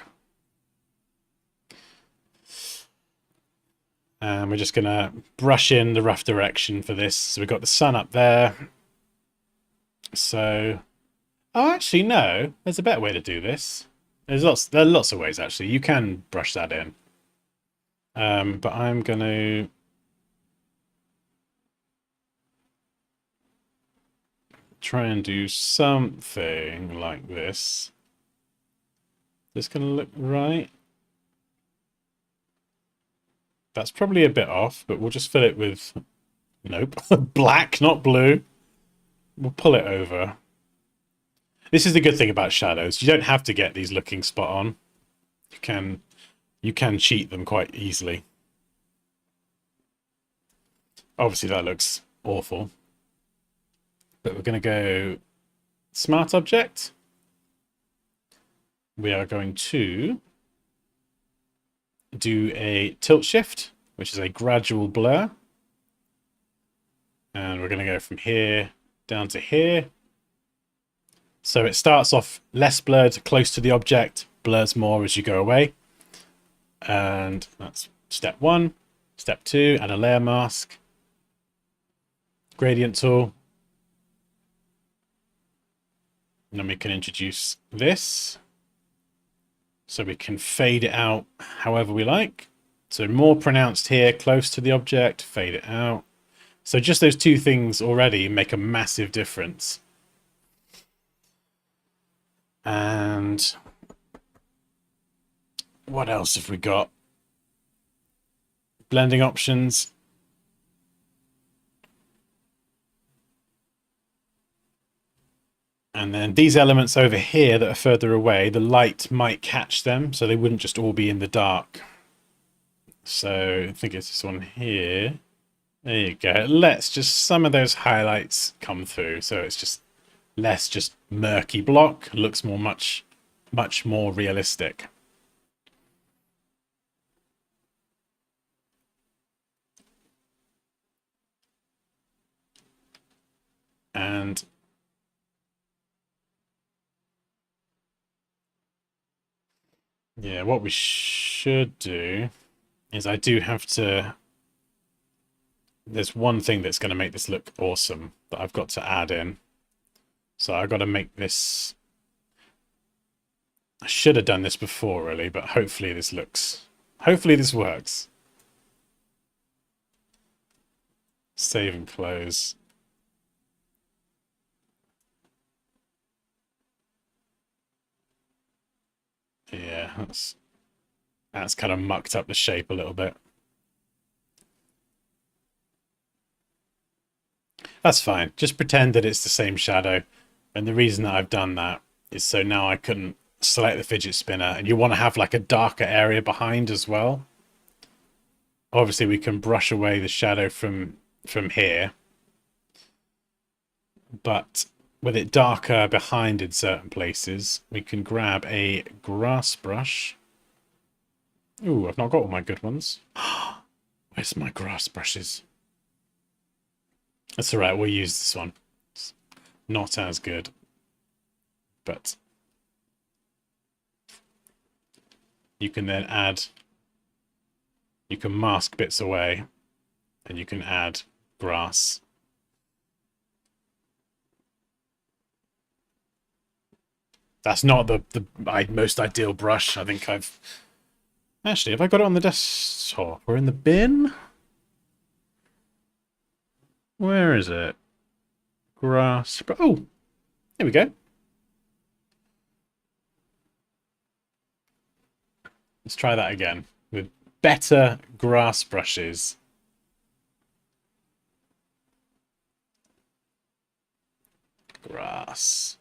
And we're just going to brush in the rough direction for this. So we've got the sun up there. So, oh, actually, no. There's a better way to do this. There are lots of ways, actually. You can brush that in. But I'm going to try and do something like this. This going to look right? That's probably a bit off, but we'll just fill it with, nope, black, not blue. We'll pull it over. This is the good thing about shadows. You don't have to get these looking spot on. You can cheat them quite easily. Obviously that looks awful. But we're going to go Smart Object. We are going to do a tilt shift, which is a gradual blur. And we're going to go from here down to here. So it starts off less blurred, close to the object, blurs more as you go away. And that's step 1. Step 2, add a layer mask. Gradient tool. And then we can introduce this. So we can fade it out however we like. So more pronounced here, close to the object, fade it out. So just those 2 things already make a massive difference. And what else have we got? Blending options. And then these elements over here that are further away, the light might catch them, so they wouldn't just all be in the dark. So I think it's this one here. There you go. Let's just some of those highlights come through. So it's just less just murky block. Looks much more realistic. And yeah, what we should do is I do have to there's one thing that's going to make this look awesome that I've got to add in. So I've got to make this... I should have done this before, really, but hopefully this looks... Hopefully this works. Save and close. Yeah, that's kind of mucked up the shape a little bit. That's fine. Just pretend that it's the same shadow. And the reason that I've done that is so now I can select the fidget spinner, and you want to have like a darker area behind as well. Obviously we can brush away the shadow from here, but with it darker behind in certain places, we can grab a grass brush. Ooh, I've not got all my good ones. Where's my grass brushes? That's all right, we'll use this one. It's not as good, but you can then add, you can mask bits away, and you can add grass. That's not the most ideal brush. I think I've... Actually, have I got it on the desktop? We're in the bin? Where is it? Grass... Oh! Here we go. Let's try that again. With better grass brushes. Grass.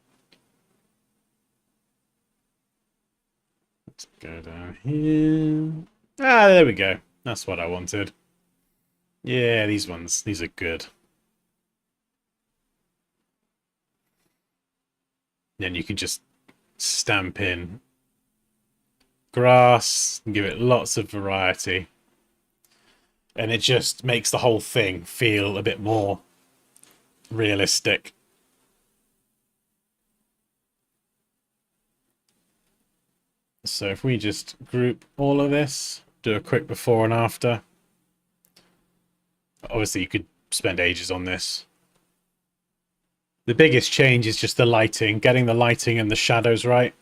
Let's go down here. Ah, there we go. That's what I wanted. Yeah, these ones. These are good. Then you can just stamp in grass and give it lots of variety. And it just makes the whole thing feel a bit more realistic. So if we just group all of this, do a quick before and after. Obviously you could spend ages on this. The biggest change is just the lighting, getting the lighting and the shadows right.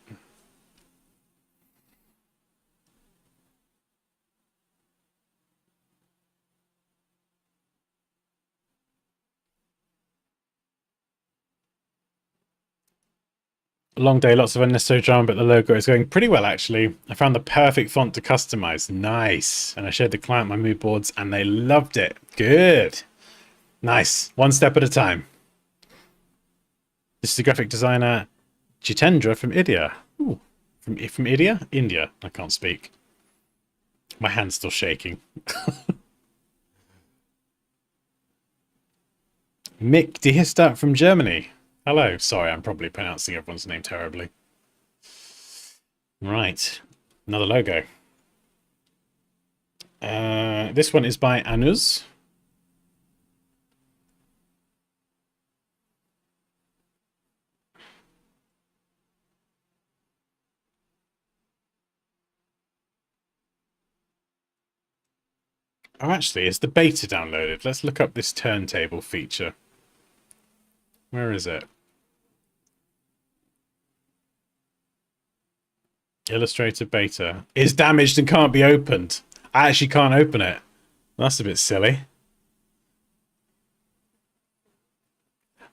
Long day, lots of unnecessary drama, but the logo is going pretty well, actually. I found the perfect font to customize. Nice. And I showed the client my mood boards, and they loved it. Good. Nice. One step at a time. This is the graphic designer Jitendra from India. Ooh. From India? India. I can't speak. My hand's still shaking. Mick Dihista from Germany. Hello. Sorry, I'm probably pronouncing everyone's name terribly. Right. Another logo. This one is by Anuz. Oh, actually, is the beta downloaded? Let's look up this turntable feature. Where is it? Illustrator beta is damaged and can't be opened. I actually can't open it. That's a bit silly.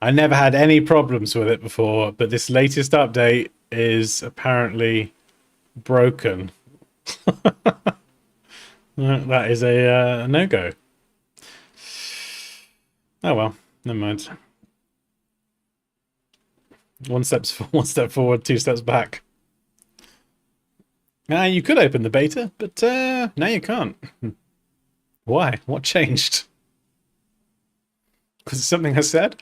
I never had any problems with it before, but this latest update is apparently broken. That is a no-go. Oh well, never mind. One step forward, two steps back. Now you could open the beta, but now you can't. Why? What changed? Was it something I said?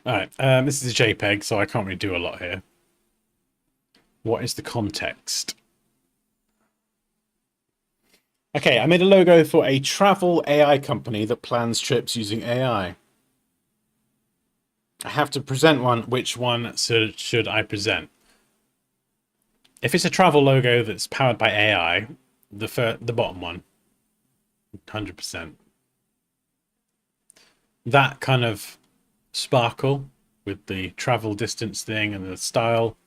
Alright, this is a JPEG, so I can't really do a lot here. What is the context? Okay, I made a logo for a travel AI company that plans trips using AI. I have to present one. Which one should I present? If it's a travel logo that's powered by AI, the bottom one. 100%. That kind of sparkle with the travel distance thing and the style,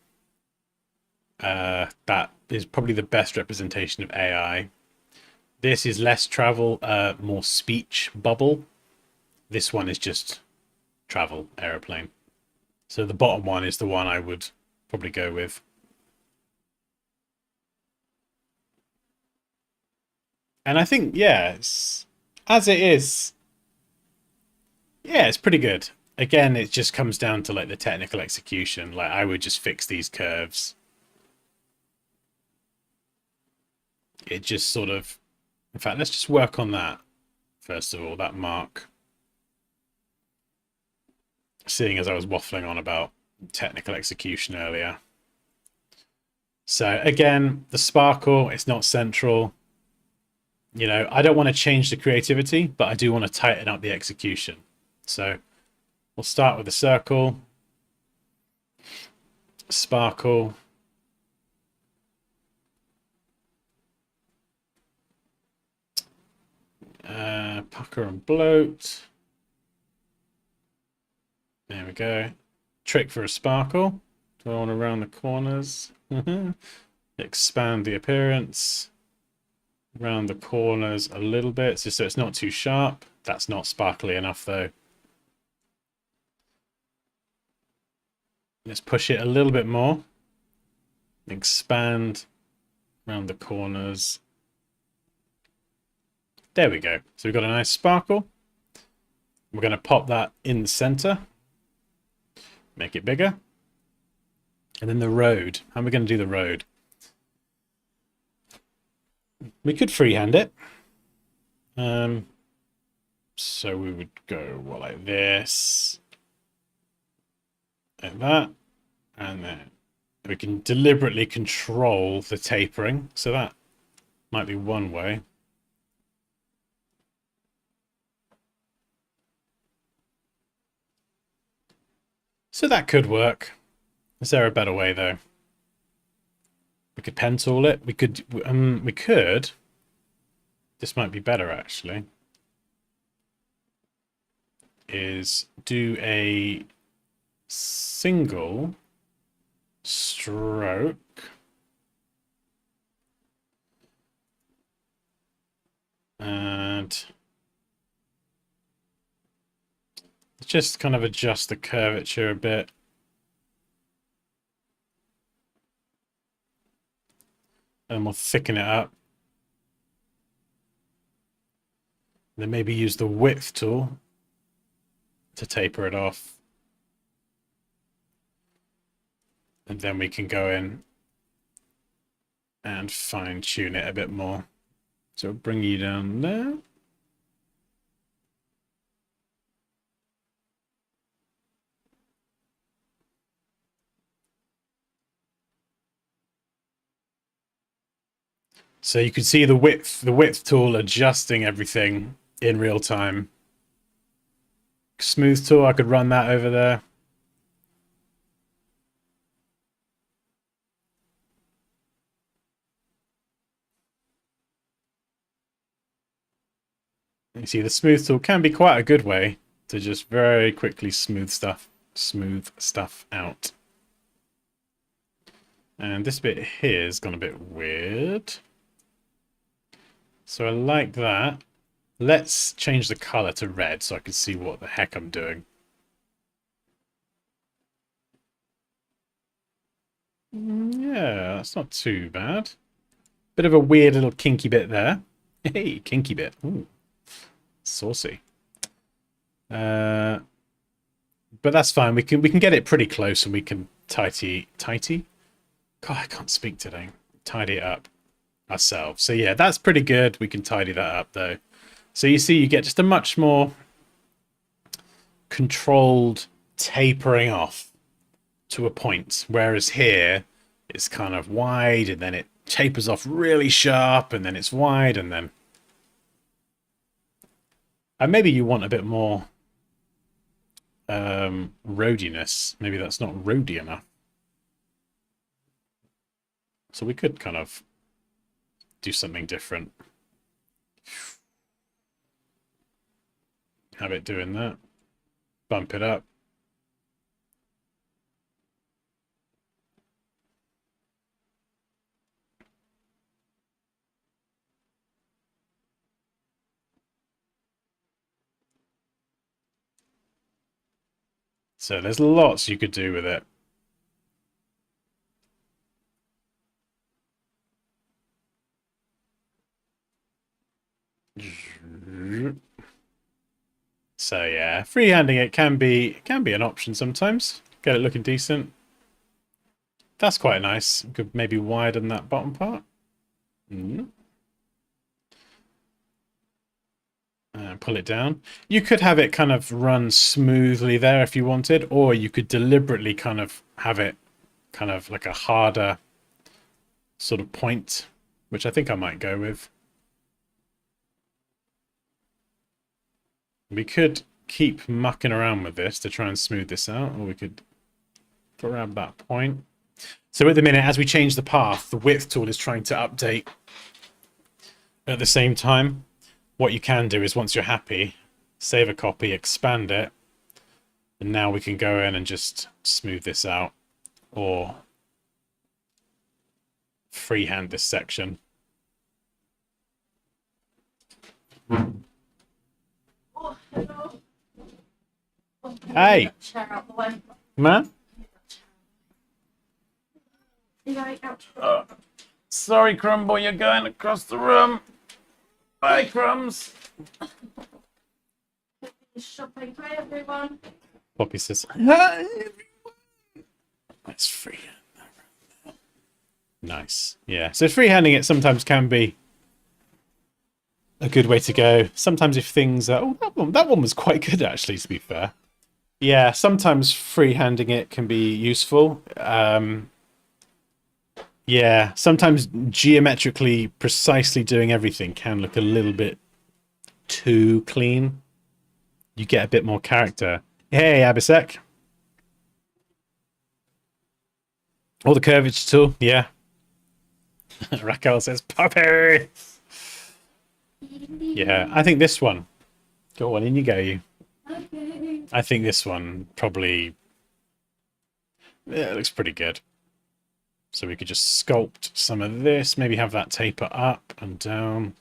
that is probably the best representation of AI. This is less travel, more speech bubble. This one is just travel aeroplane. So the bottom one is the one I would probably go with. And I think, yeah, as it is, yeah, it's pretty good. Again, it just comes down to like the technical execution. Like I would just fix these curves. It just sort of, in fact, let's just work on that first of all, that mark. Seeing as I was waffling on about technical execution earlier. So again, the sparkle, it's not central. You know, I don't want to change the creativity, but I do want to tighten up the execution. So we'll start with the circle, sparkle, pucker and bloat. There we go. Trick for a sparkle. Do I want to round the corners? Expand the appearance. Round the corners a little bit, so it's not too sharp. That's not sparkly enough though. Let's push it a little bit more. Expand around the corners. There we go. So we've got a nice sparkle. We're going to pop that in the center. Make it bigger. And then the road. How are we going to do the road? We could freehand it. So we would go like this. Like that. And then we can deliberately control the tapering. So that might be one way. So that could work. Is there a better way though? We could pen tool it. We could. This might be better actually. Is do a single stroke. And just kind of adjust the curvature a bit. And we'll thicken it up. Then maybe use the width tool to taper it off. And then we can go in and fine tune it a bit more. So bring you down there. So you can see the width tool adjusting everything in real time. Smooth tool, I could run that over there. You see the smooth tool can be quite a good way to just very quickly smooth stuff out. And this bit here has gone a bit weird. So I like that. Let's change the color to red so I can see what the heck I'm doing. Yeah, that's not too bad. Bit of a weird little kinky bit there. Hey, kinky bit. Ooh, saucy. But that's fine. We can get it pretty close and we can tidy. God, I can't speak today. Tidy it up ourselves. So yeah, that's pretty good. We can tidy that up though. So you see, you get just a much more controlled tapering off to a point, whereas here it's kind of wide and then it tapers off really sharp and then it's wide and then. And maybe you want a bit more roadiness. Maybe that's not roady enough. So we could kind of do something different. have it doing that. Bump it up. So there's lots you could do with it. So yeah, freehanding it can be an option sometimes. Get it looking decent. That's quite nice. Could maybe widen that bottom part. Pull it down. You could have it kind of run smoothly there if you wanted, or you could deliberately kind of have it kind of like a harder sort of point, which I think I might go with. We could keep mucking around with this to try and smooth this out, or we could grab that point. So at the minute, as we change the path, the width tool is trying to update at the same time. What you can do is, once you're happy, save a copy, expand it, and now we can go in and just smooth this out, or freehand this section. Oh, hello. Hey! Man? Sorry, Crumble, you're going across the room. Bye, Crumbs. Shopping. Hi, everyone. Poppy says, hi, everyone. That's free. Nice. Yeah. So freehanding it sometimes can be a good way to go. Sometimes if things are... Oh, that one was quite good, actually, to be fair. Yeah, sometimes freehanding it can be useful. Yeah, sometimes geometrically precisely doing everything can look a little bit too clean. You get a bit more character. Hey, Abisek. Or the curvature tool, yeah. Raquel says, puppy! Yeah, I think this one. Go on, in you go, you. Okay. I think this one probably... Yeah, it looks pretty good. So we could just sculpt some of this, maybe have that taper up and down.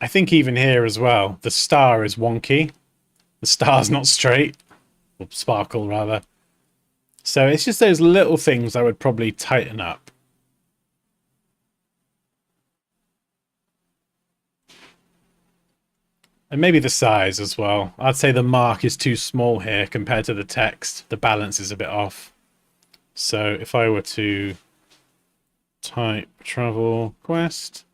I think even here as well, the star is wonky. The star's not straight. Or sparkle, rather. So it's just those little things I would probably tighten up. And maybe the size as well. I'd say the mark is too small here compared to the text. The balance is a bit off. So if I were to type travel quest...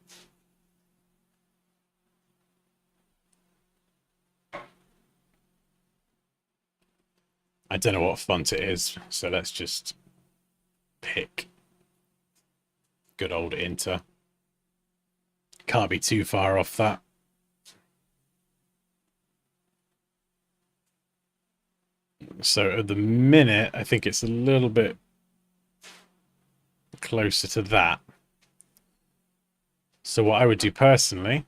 I don't know what font it is, so let's just pick good old Inter. Can't be too far off that. So at the minute, I think it's a little bit closer to that. So what I would do personally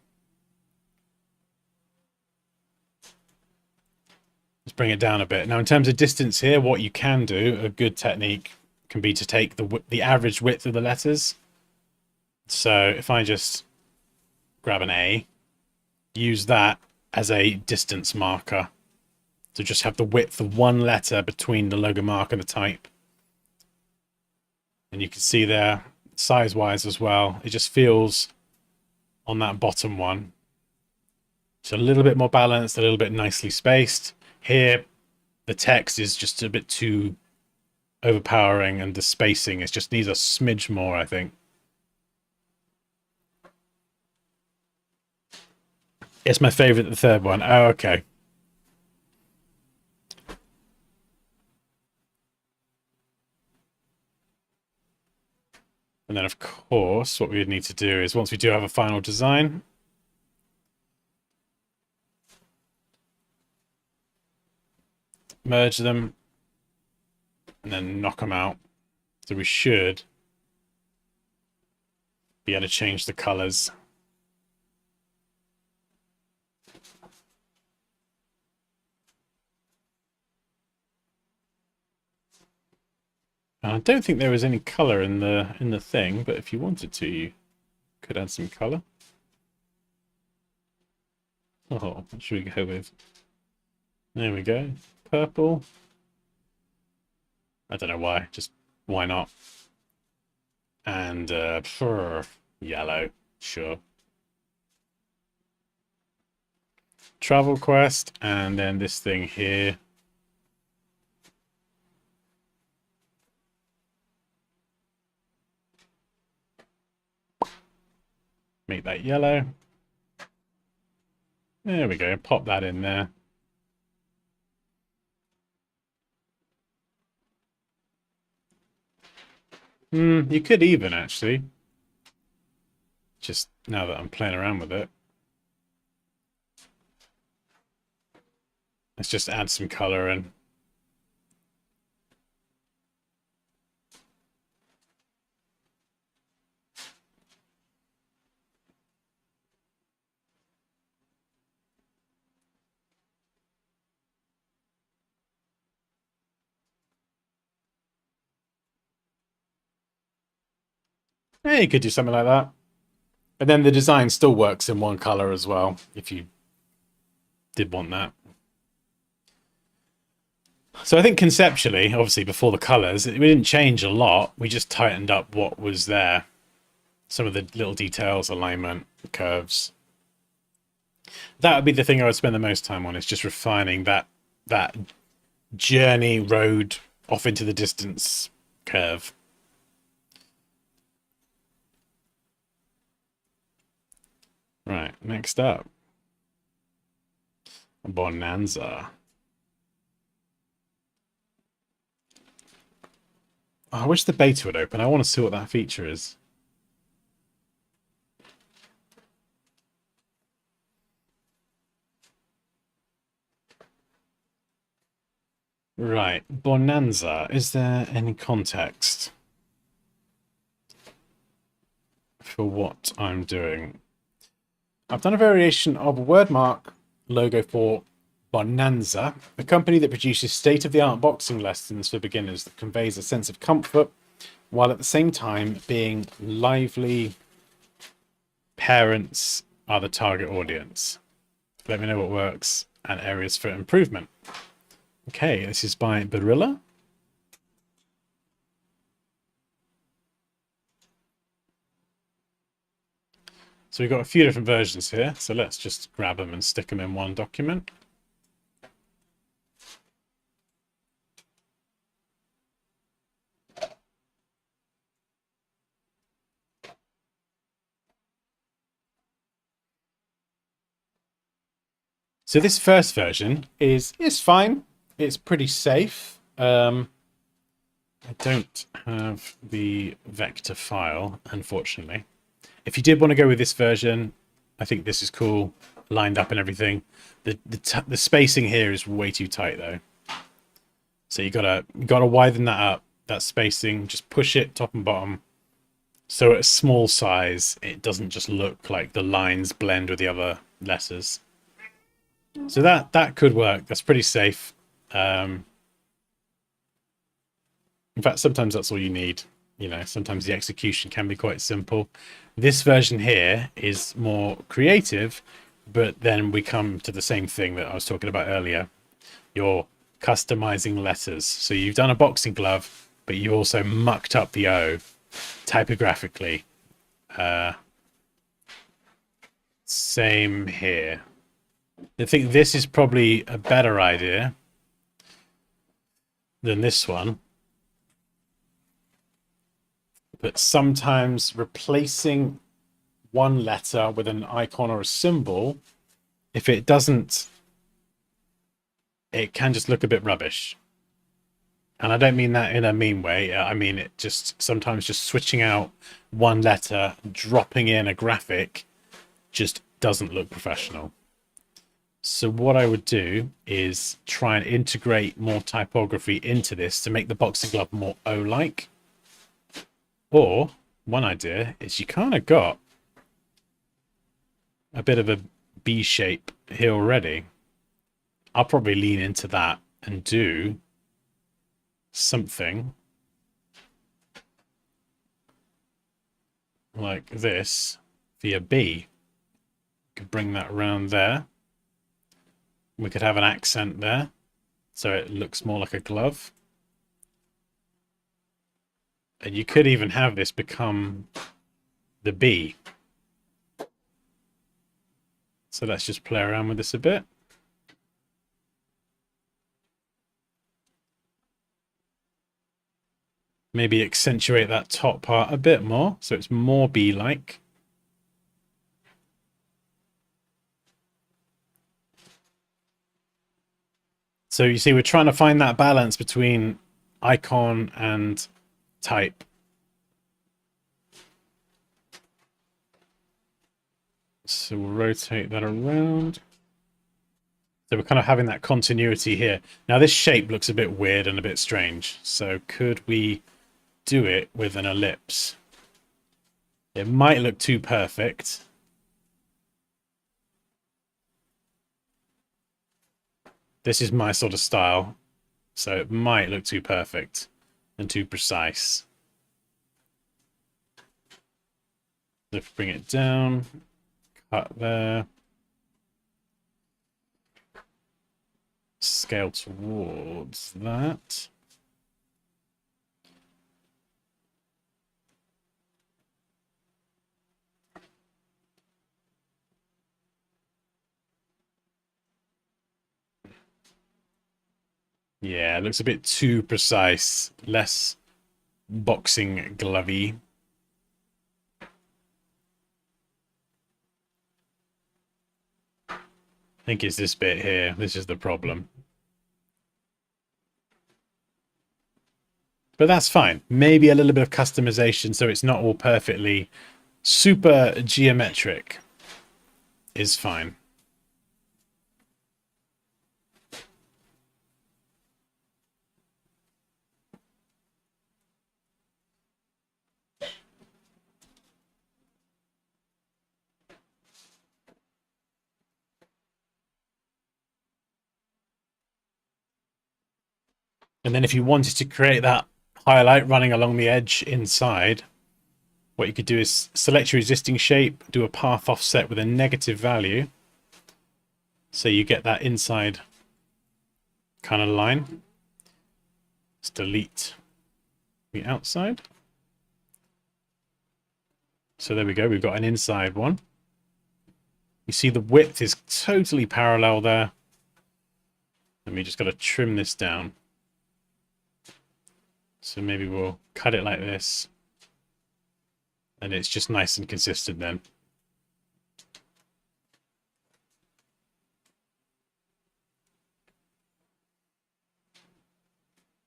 is bring it down a bit. Now, in terms of distance here, what you can do, a good technique, can be to take the average width of the letters. So if I just grab an A, use that as a distance marker. To just have the width of one letter between the logo mark and the type. And you can see there, size-wise as well, it just feels on that bottom one. It's a little bit more balanced, a little bit nicely spaced. Here, the text is just a bit too overpowering, and the spacing it just needs a smidge more, I think. It's my favorite, the third one. Oh, okay. And then, of course, what we would need to do is, once we do have a final design, merge them, and then knock them out. So we should be able to change the colors. I don't think there was any color in the thing, but if you wanted to, you could add some color. Oh, what should we go with? There we go. Purple. I don't know why, just why not? And yellow, sure. Travel quest, and then this thing here. Make that yellow. There we go. Pop that in there. You could even actually. Just now that I'm playing around with it. Let's just add some color in. Yeah, you could do something like that. And then the design still works in one color as well, if you did want that. So I think conceptually, obviously before the colors, we didn't change a lot. We just tightened up what was there. Some of the little details, alignment, curves. That would be the thing I would spend the most time on, is just refining that journey road off into the distance curve. Right, next up. Bonanza. Oh, I wish the beta would open. I want to see what that feature is. Right, Bonanza. Is there any context for what I'm doing? I've done a variation of a wordmark logo for Bonanza, a company that produces state-of-the-art boxing lessons for beginners that conveys a sense of comfort while at the same time being lively. Parents are the target audience. Let me know what works and areas for improvement. Okay, this is by Barilla. So we've got a few different versions here. So let's just grab them and stick them in one document. So this first version is fine. It's pretty safe. I don't have the vector file, unfortunately. If you did want to go with this version, I think this is cool, lined up and everything. The spacing here is way too tight though. So you gotta widen that up. That spacing, just push it top and bottom. So at a small size, it doesn't just look like the lines blend with the other letters. So that could work. That's pretty safe. In fact, sometimes that's all you need. You know, sometimes the execution can be quite simple. This version here is more creative, but then we come to the same thing that I was talking about earlier. You're customizing letters. So you've done a boxing glove, but you also mucked up the O typographically. Same here. I think this is probably a better idea than this one. But sometimes replacing one letter with an icon or a symbol, if it doesn't, it can just look a bit rubbish. And I don't mean that in a mean way. I mean it just sometimes just switching out one letter, dropping in a graphic, just doesn't look professional. So what I would do is try and integrate more typography into this to make the boxing glove more O-like. Or one idea is you kind of got a bit of a B shape here already. I'll probably lean into that and do something like this via B. Could bring that around there. We could have an accent there, so it looks more like a glove. And you could even have this become the B. So let's just play around with this a bit. Maybe accentuate that top part a bit more, so it's more B-like. So you see, we're trying to find that balance between icon and type. So we'll rotate that around. So we're kind of having that continuity here. Now this shape looks a bit weird and a bit strange. So could we do it with an ellipse? It might look too perfect. This is my sort of style. So it might look too perfect and too precise. Let's bring it down. Cut there. Scale towards that. Yeah, it looks a bit too precise. Less boxing glovey. I think it's this bit here. This is the problem. But that's fine. Maybe a little bit of customization so it's not all perfectly super geometric is fine. And then if you wanted to create that highlight running along the edge inside, what you could do is select your existing shape, do a path offset with a negative value. So you get that inside kind of line. Let's delete the outside. So there we go. We've got an inside one. You see the width is totally parallel there. And we just got to trim this down. So maybe we'll cut it like this. And it's just nice and consistent then.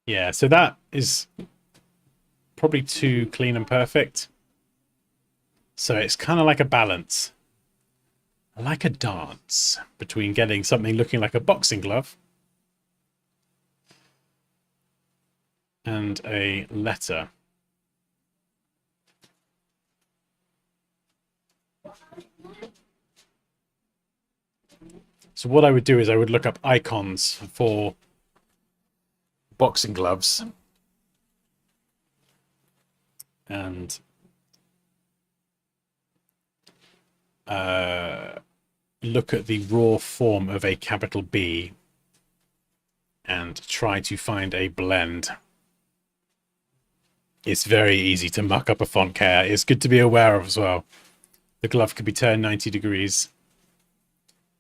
Yeah, so that is probably too clean and perfect. So it's kind of like a balance. Like a dance between getting something looking like a boxing glove and a letter. So what I would do is I would look up icons for boxing gloves and look at the raw form of a capital B and try to find a blend. It's very easy to muck up a font care. It's good to be aware of as well. The glove could be turned 90 degrees.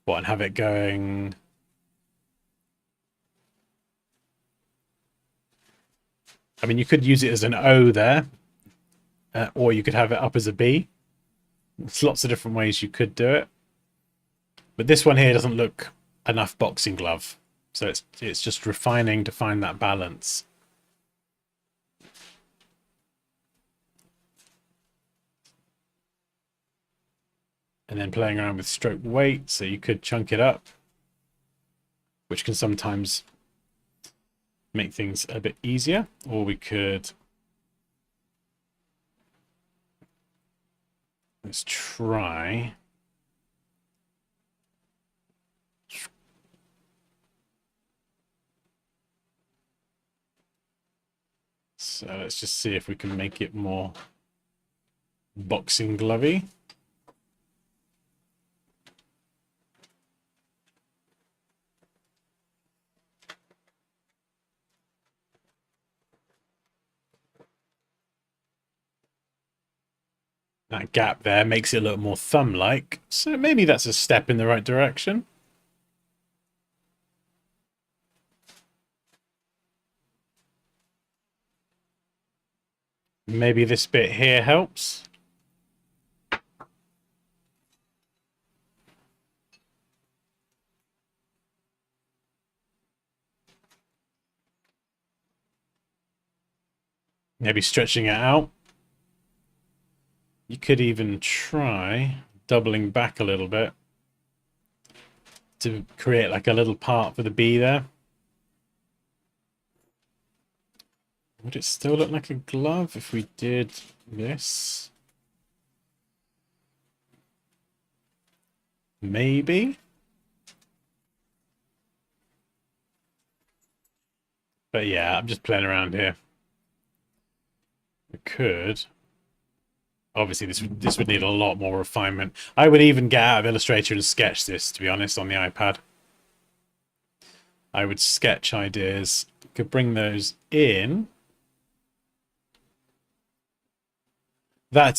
What, and have it going... I mean, you could use it as an O there, or you could have it up as a B. There's lots of different ways you could do it. But this one here doesn't look enough boxing glove. So it's just refining to find that balance. And then playing around with stroke weight, so you could chunk it up, which can sometimes make things a bit easier. Or we could Let's try. So let's just see if we can make it more boxing glovey. That gap there makes it look more thumb-like, so maybe that's a step in the right direction. Maybe this bit here helps. Maybe stretching it out. You could even try doubling back a little bit to create like a little part for the bee there. Would it still look like a glove if we did this? Maybe. But yeah, I'm just playing around here. We could. Obviously, this would need a lot more refinement. I would even get out of Illustrator and sketch this, to be honest, on the iPad. I would sketch ideas. Could bring those in. That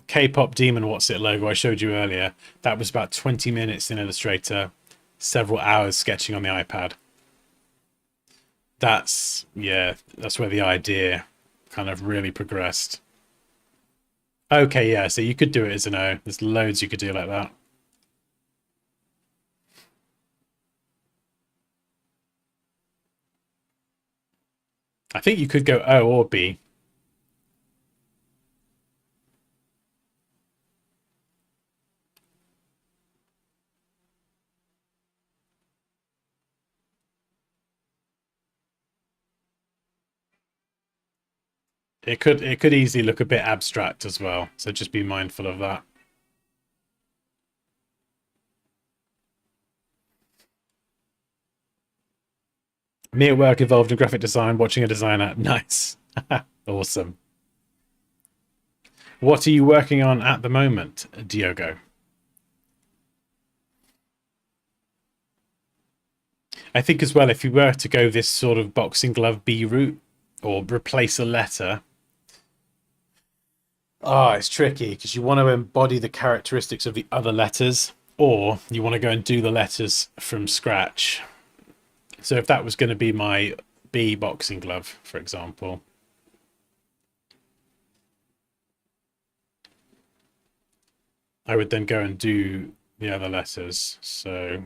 K-pop Demon What's It logo I showed you earlier, that was about 20 minutes in Illustrator, several hours sketching on the iPad. That's where the idea kind of really progressed. Okay, yeah, so you could do it as an O. There's loads you could do like that. I think you could go O or B. It could easily look a bit abstract as well, so just be mindful of that. Me at work involved in graphic design, watching a designer. Nice. Awesome. What are you working on at the moment, Diogo? I think as well, if you were to go this sort of boxing glove B route, or replace a letter, it's tricky because you want to embody the characteristics of the other letters, or you want to go and do the letters from scratch. So if that was going to be my B boxing glove, for example, I would then go and do the other letters. So,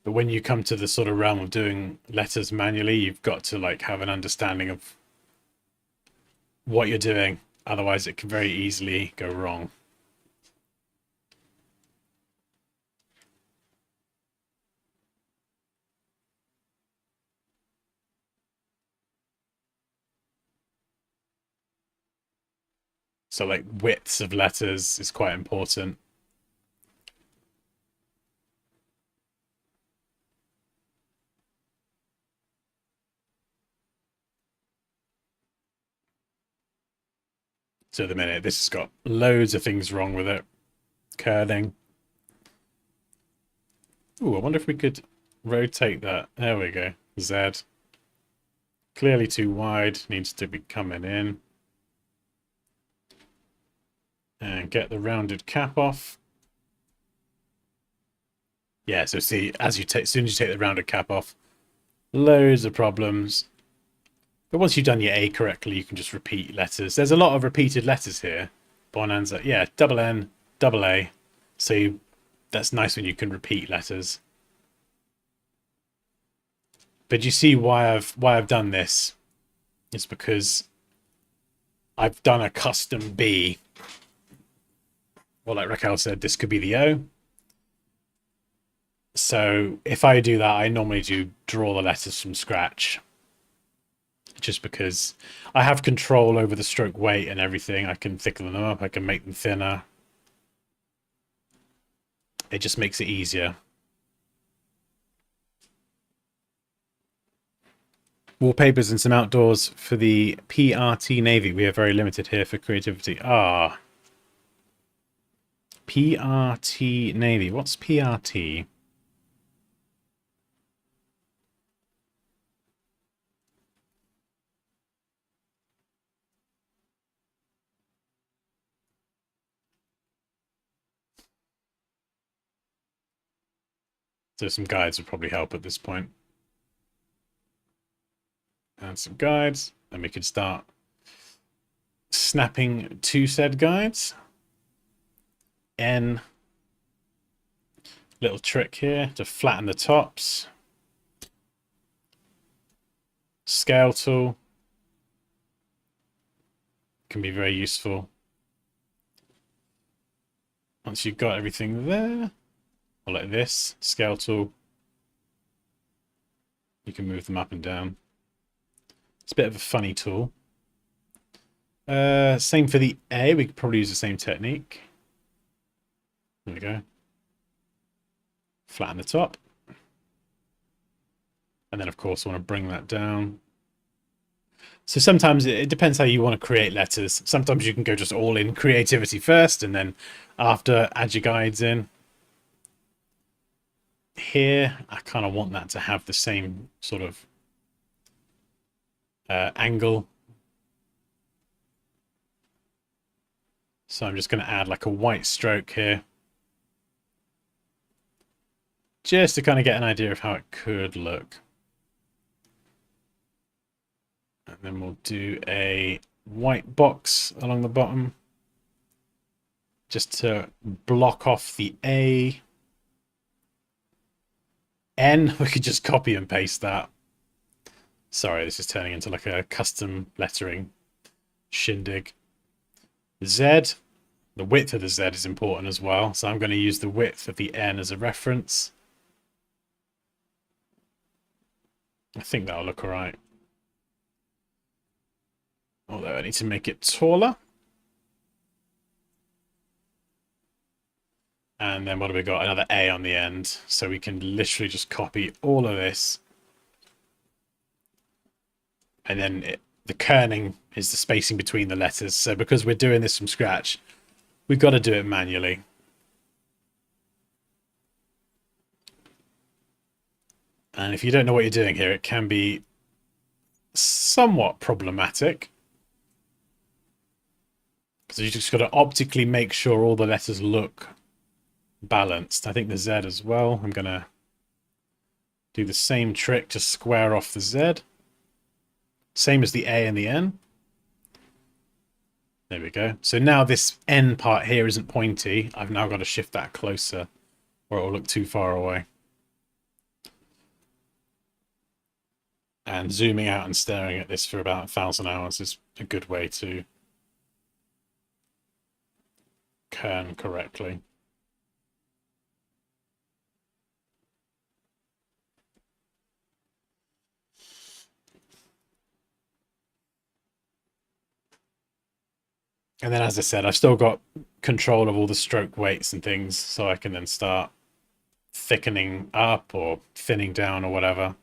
but when you come to the sort of realm of doing letters manually, you've got to like have an understanding of what you're doing. Otherwise, it can very easily go wrong. So like widths of letters is quite important. So at the minute, this has got loads of things wrong with it. Curling. Ooh, I wonder if we could rotate that. There we go. Z. Clearly too wide. Needs to be coming in. And get the rounded cap off. Yeah, so see, as soon as you take the rounded cap off, loads of problems. But once you've done your A correctly, you can just repeat letters. There's a lot of repeated letters here. Bonanza, yeah, double N, double A. So that's nice when you can repeat letters. But you see why I've done this. It's because I've done a custom B. Well, like Raquel said, this could be the O. So if I do that, I normally do draw the letters from scratch. just because I have control over the stroke weight and everything. I can thicken them up, I can make them thinner. It just makes it easier. Wallpapers and some outdoors for the PRT Navy. We are very limited here for creativity. Ah. PRT Navy. What's PRT? So some guides would probably help at this point. And some guides. Then we could start snapping to said guides. N. Little trick here to flatten the tops. Scale tool. Can be very useful. Once you've got everything there, or like this, scale tool, you can move them up and down. It's a bit of a funny tool. Same for the A, we could probably use the same technique. There we go. Flatten the top. And then, of course, I want to bring that down. So sometimes it depends how you want to create letters. Sometimes you can go just all in creativity first, and then after add your guides in. Here, I kind of want that to have the same sort of angle. So I'm just going to add like a white stroke here. Just to kind of get an idea of how it could look. And then we'll do a white box along the bottom. Just to block off the A. N, we could just copy and paste that. Sorry, this is turning into like a custom lettering shindig. Z, the width of the Z is important as well. So I'm going to use the width of the N as a reference. I think that'll look all right. Although I need to make it taller. And then what have we got? Another A on the end. So we can literally just copy all of this. And then the kerning is the spacing between the letters. So because we're doing this from scratch, we've got to do it manually. And if you don't know what you're doing here, it can be somewhat problematic. Because you just got to optically make sure all the letters look balanced. I think the Z as well. I'm going to do the same trick to square off the Z. Same as the A and the N. There we go. So now this N part here isn't pointy. I've now got to shift that closer or it will look too far away. And zooming out and staring at this for about 1,000 hours is a good way to kern correctly. And then, as I said, I've still got control of all the stroke weights and things, so I can then start thickening up or thinning down or whatever.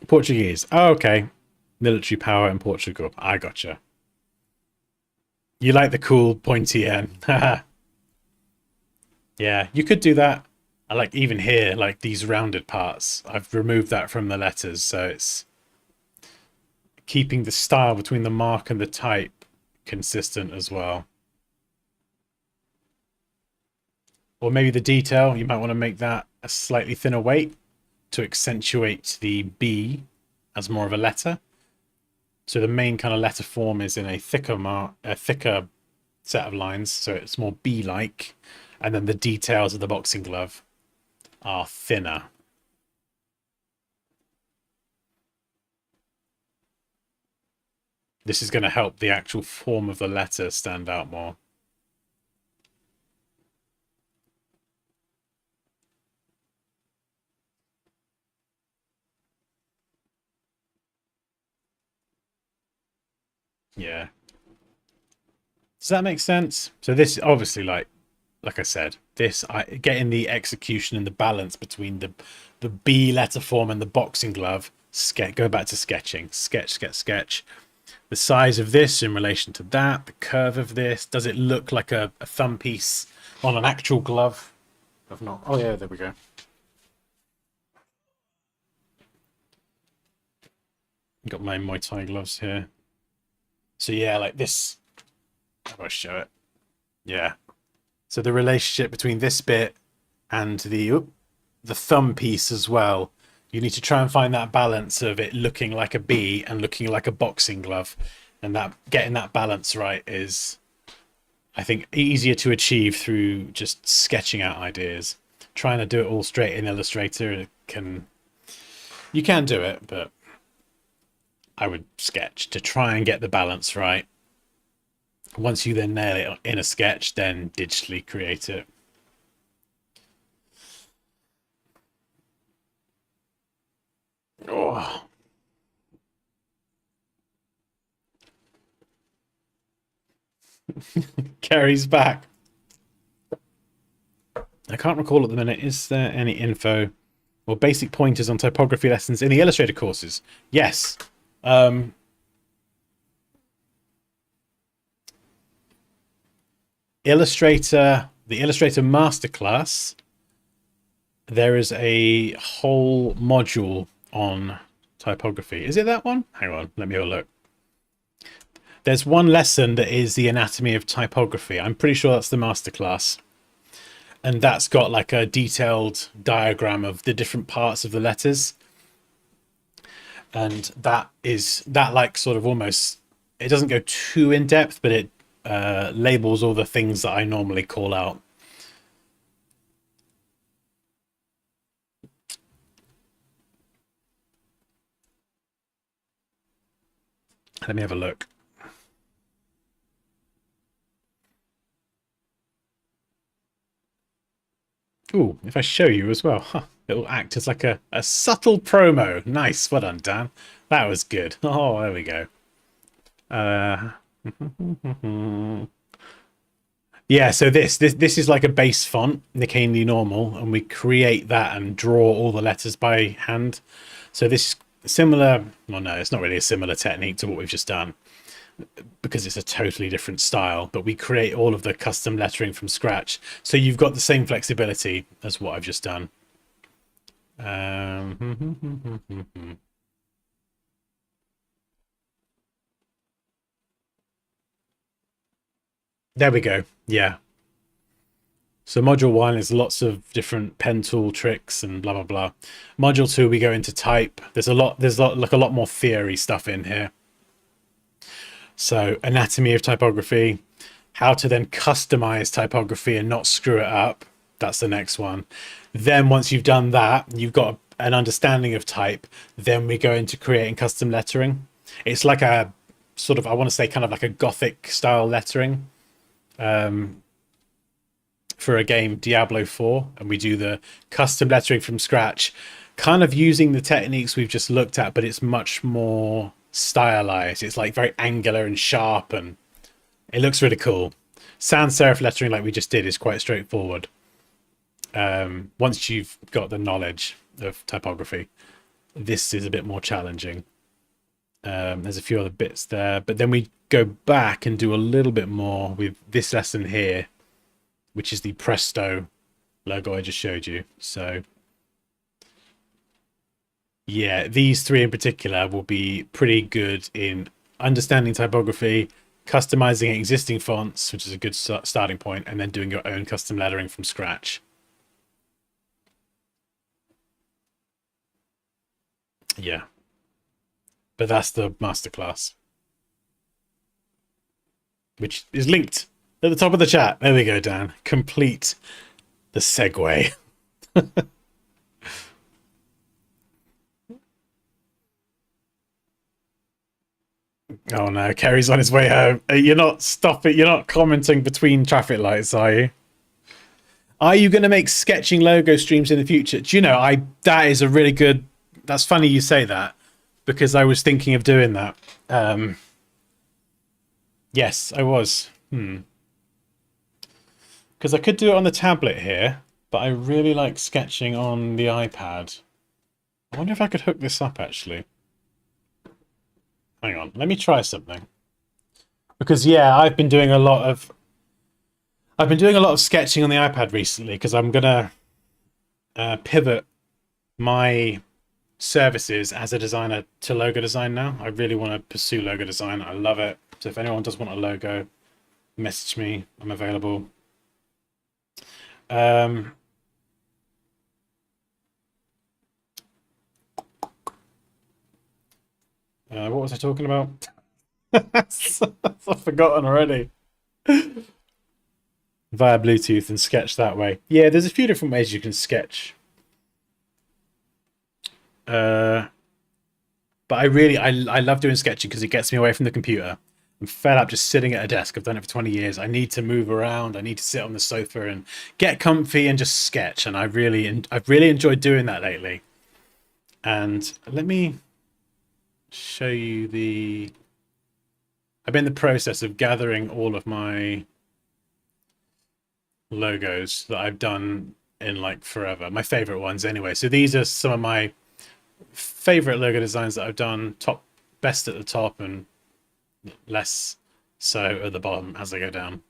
Portuguese. Oh, okay. Military power in Portugal. I gotcha. You like the cool pointy N. Yeah, you could do that. I like even here, like these rounded parts. I've removed that from the letters, so it's keeping the style between the mark and the type consistent as well. Or maybe the detail, you might want to make that a slightly thinner weight to accentuate the B as more of a letter. So the main kind of letter form is in a thicker set of lines, so it's more B-like, and then the details of the boxing glove are thinner. This is going to help the actual form of the letter stand out more. Yeah. Does that make sense? So this obviously, like I said, getting the execution and the balance between the B letter form and the boxing glove. Go back to sketching. Sketch, sketch, sketch. The size of this in relation to that. The curve of this. Does it look like a thumb piece on an actual glove? If not, oh yeah, there we go. Got my Muay Thai gloves here. So yeah, like this. How do I show it? Yeah. So the relationship between this bit and the thumb piece as well. You need to try and find that balance of it looking like a B and looking like a boxing glove, and that getting that balance right is, I think, easier to achieve through just sketching out ideas. Trying to do it all straight in Illustrator you can do it, but I would sketch to try and get the balance right. Once you then nail it in a sketch, then digitally create it. Oh. Carrie's back. I can't recall at the minute. Is there any info or basic pointers on typography lessons in the Illustrator courses? Yes. Illustrator, the Illustrator Masterclass, there is a whole module on typography. Is it that one? Hang on, let me have a look. There's one lesson that is the anatomy of typography. I'm pretty sure that's the masterclass. And that's got like a detailed diagram of the different parts of the letters. And that like sort of almost, it doesn't go too in depth, but it labels all the things that I normally call out. Let me have a look. Ooh, if I show you as well, it'll act as like a subtle promo. Nice, well done, Dan. That was good. Oh, there we go. Yeah, so this is like a base font, Nicane normal, and we create that and draw all the letters by hand. So this is similar. Well, no, it's not really a similar technique to what we've just done, because it's a totally different style, but we create all of the custom lettering from scratch. So you've got the same flexibility as what I've just done. There we go. Yeah. So module 1 is lots of different pen tool tricks and blah, blah, blah. Module 2, we go into type. There's like a lot more theory stuff in here. So anatomy of typography, how to then customize typography and not screw it up. That's the next one. Then once you've done that, you've got an understanding of type. Then we go into creating custom lettering. It's like a sort of, I want to say kind of like a Gothic style lettering for a game, Diablo 4. And we do the custom lettering from scratch, kind of using the techniques we've just looked at, but it's much more stylized. It's like very angular and sharp, and it looks really cool. Sans serif lettering like we just did is quite straightforward. Once you've got the knowledge of typography, this is a bit more challenging. There's a few other bits there, but then we go back and do a little bit more with this lesson here, which is the Presto logo I just showed you. So yeah, these three in particular will be pretty good in understanding typography, customizing existing fonts, which is a good starting point, and then doing your own custom lettering from scratch. Yeah. But that's the masterclass, which is linked at the top of the chat. There we go, Dan. Complete the segue. Oh no, Kerry's on his way home. You're not stopping. You're not commenting between traffic lights, are you? Are you going to make sketching logo streams in the future? Do you know, that is a really good. That's funny you say that, because I was thinking of doing that. Yes, I was. Because I could do it on the tablet here, but I really like sketching on the iPad. I wonder if I could hook this up actually. Hang on, let me try something. Because yeah, I've been doing a lot of sketching on the iPad recently because I'm gonna pivot my services as a designer to logo design now. I really want to pursue logo design. I love it. So if anyone does want a logo, message me. I'm available. Um, what was I talking about? I've forgotten already. Via Bluetooth and sketch that way. Yeah, there's a few different ways you can sketch. Uh, but I love doing sketching because it gets me away from the computer. I'm fed up just sitting at a desk. I've done it for 20 years. I need to move around. I need to sit on the sofa and get comfy and just sketch. And I've really enjoyed doing that lately. And let me show you the. I've been in the process of gathering all of my logos that I've done in like forever. My favorite ones, anyway. So these are some of my favorite logo designs that I've done. Best at the top and less so at the bottom as I go down.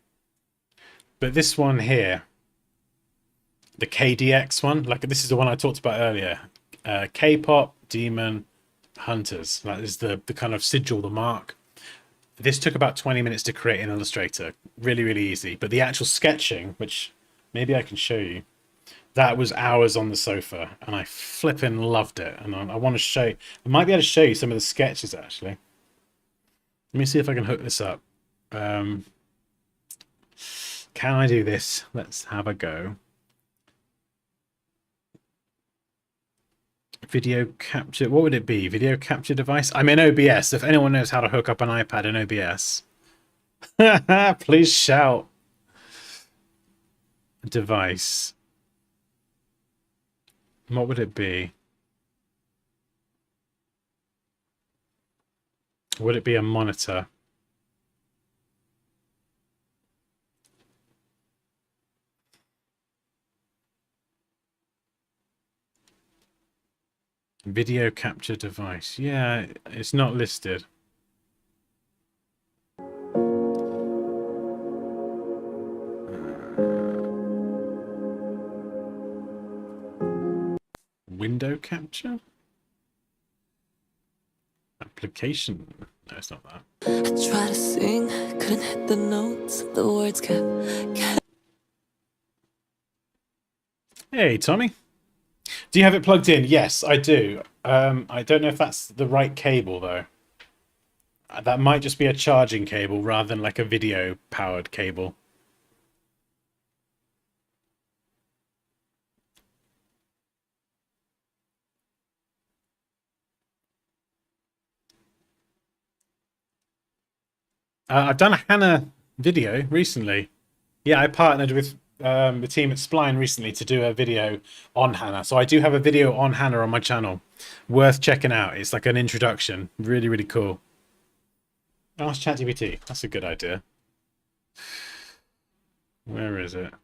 But this one here, the KDX one, like this is the one I talked about earlier. K-pop, demon, hunters. That is the kind of sigil, the mark. This took about 20 minutes to create in Illustrator. Really, really easy. But the actual sketching, which maybe I can show you, that was hours on the sofa, and I flipping loved it. And I want to show you, I might be able to show you some of the sketches actually. Let me see if I can hook this up. Can I do this? Let's have a go. Video capture, what would it be? Video capture device? I'm in OBS. If anyone knows how to hook up an iPad in OBS, please shout. Device. What would it be? Would it be a monitor? Video capture device. Yeah, it's not listed. Window capture? Application. No, it's not that. I tried to sing, couldn't hit the notes. The words kept. Hey, Tommy. Do you have it plugged in? Yes, I do. I don't know if that's the right cable, though. That might just be a charging cable rather than like a video-powered cable. I've done a Hannah video recently. Yeah, I partnered with the team at Spline recently to do a video on Hannah. So I do have a video on Hannah on my channel. Worth checking out. It's like an introduction. Really, really cool. Ask ChatGPT. That's a good idea. Where is it?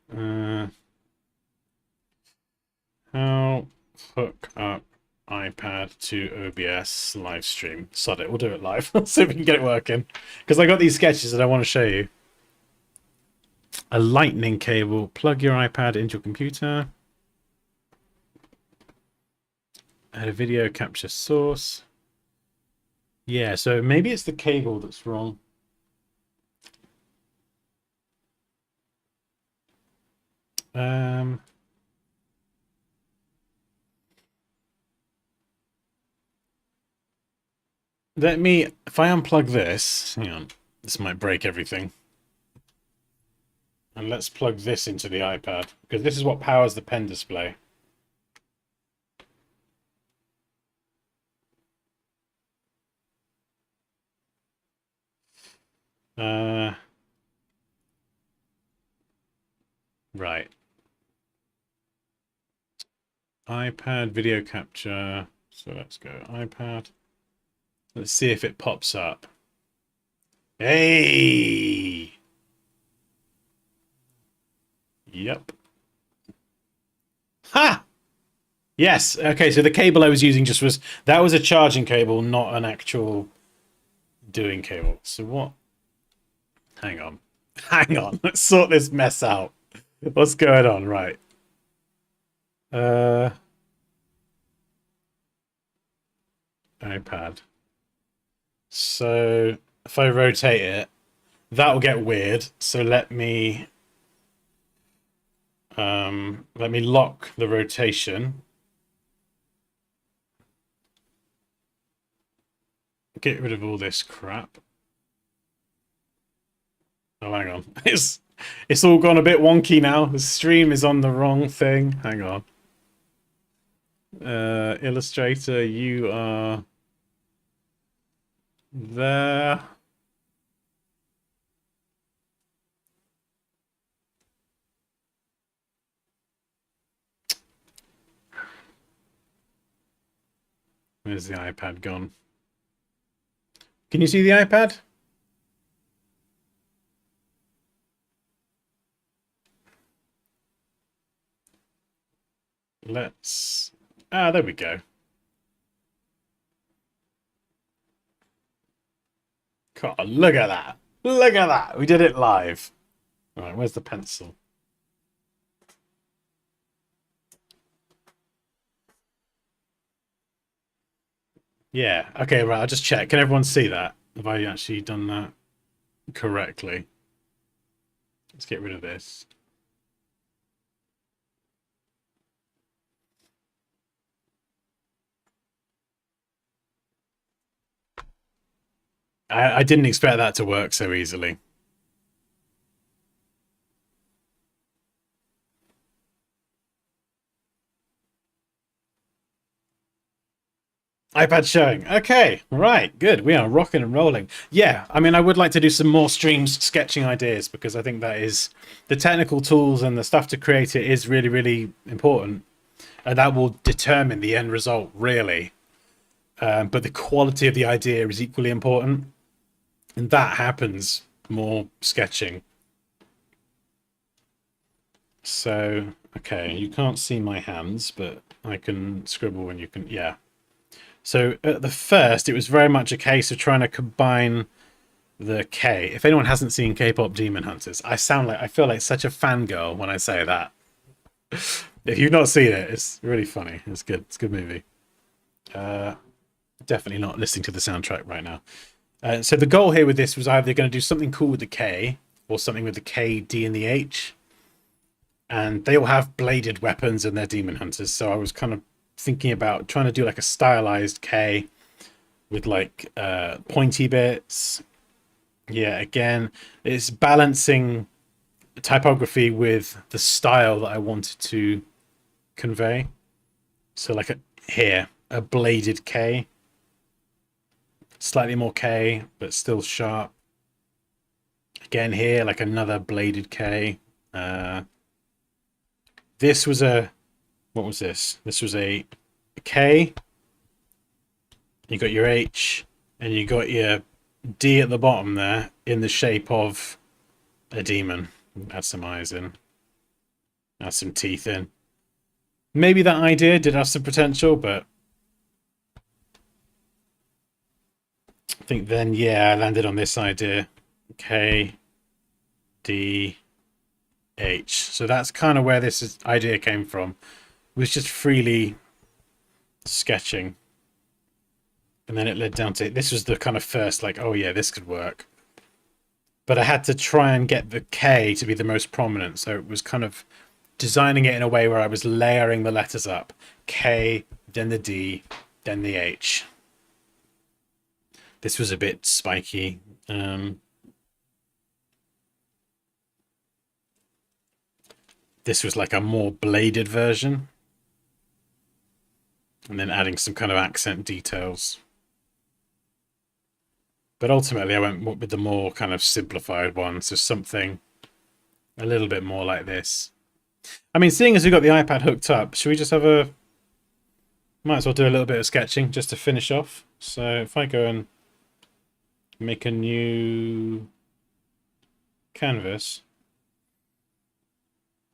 How hook up iPad to OBS live stream. Sod it, we'll do it live. Let's see if we can get it working. Because I got these sketches that I want to show you. A lightning cable. Plug your iPad into your computer. Add a video capture source. Yeah, so maybe it's the cable that's wrong. If I unplug this, hang on, this might break everything. And let's plug this into the iPad, because this is what powers the pen display. Right. iPad video capture. So let's go iPad. Let's see if it pops up. Hey! Yep. Ha! Yes. Okay, so the cable I was using just was... That was a charging cable, not an actual doing cable. So what? Hang on. Hang on. Let's sort this mess out. What's going on? Right. iPad. So if I rotate it, that will get weird. So let me lock the rotation. Get rid of all this crap. Oh, hang on. It's all gone a bit wonky now. The stream is on the wrong thing. Hang on. Illustrator, you are there. Where's the iPad gone? Can you see the iPad? Let's... Ah, there we go. God, look at that. Look at that. We did it live. All right, where's the pencil? Yeah. Okay, right. I'll just check. Can everyone see that? Have I actually done that correctly? Let's get rid of this. I didn't expect that to work so easily. iPad showing. Okay, right, good. We are rocking and rolling. Yeah, I mean, I would like to do some more streams sketching ideas because I think that is the technical tools and the stuff to create it is really, really important. And that will determine the end result, really. But the quality of the idea is equally important. And that happens more sketching. So, okay, you can't see my hands, but I can scribble and you can, yeah. So at the first, it was very much a case of trying to combine the K. If anyone hasn't seen K-pop Demon Hunters, I feel like such a fangirl when I say that. If you've not seen it, it's really funny. It's good. It's a good movie. Definitely not listening to the soundtrack right now. So the goal here with this was either going to do something cool with the K or something with the K, D, and the H. And they all have bladed weapons and they're demon hunters. So I was kind of thinking about trying to do like a stylized K with like pointy bits. Yeah, again, it's balancing typography with the style that I wanted to convey. So like here, a bladed K. Slightly more K, but still sharp. Again here, like another bladed K. This was a... What was this? This was a K. You got your H, and you got your D at the bottom there in the shape of a demon. Add some eyes in. Add some teeth in. Maybe that idea did have some potential, but I think then, yeah, I landed on this idea. K, D, H. So that's kind of where this idea came from. It was just freely sketching. And then it led down to, this was the kind of first, like, oh yeah, this could work. But I had to try and get the K to be the most prominent. So it was kind of designing it in a way where I was layering the letters up. K, then the D, then the H. This was a bit spiky. This was like a more bladed version. And then adding some kind of accent details. But ultimately I went with the more kind of simplified one. So something a little bit more like this. I mean, seeing as we've got the iPad hooked up, should we just have a... Might as well do a little bit of sketching just to finish off. So if I go and Make a new canvas.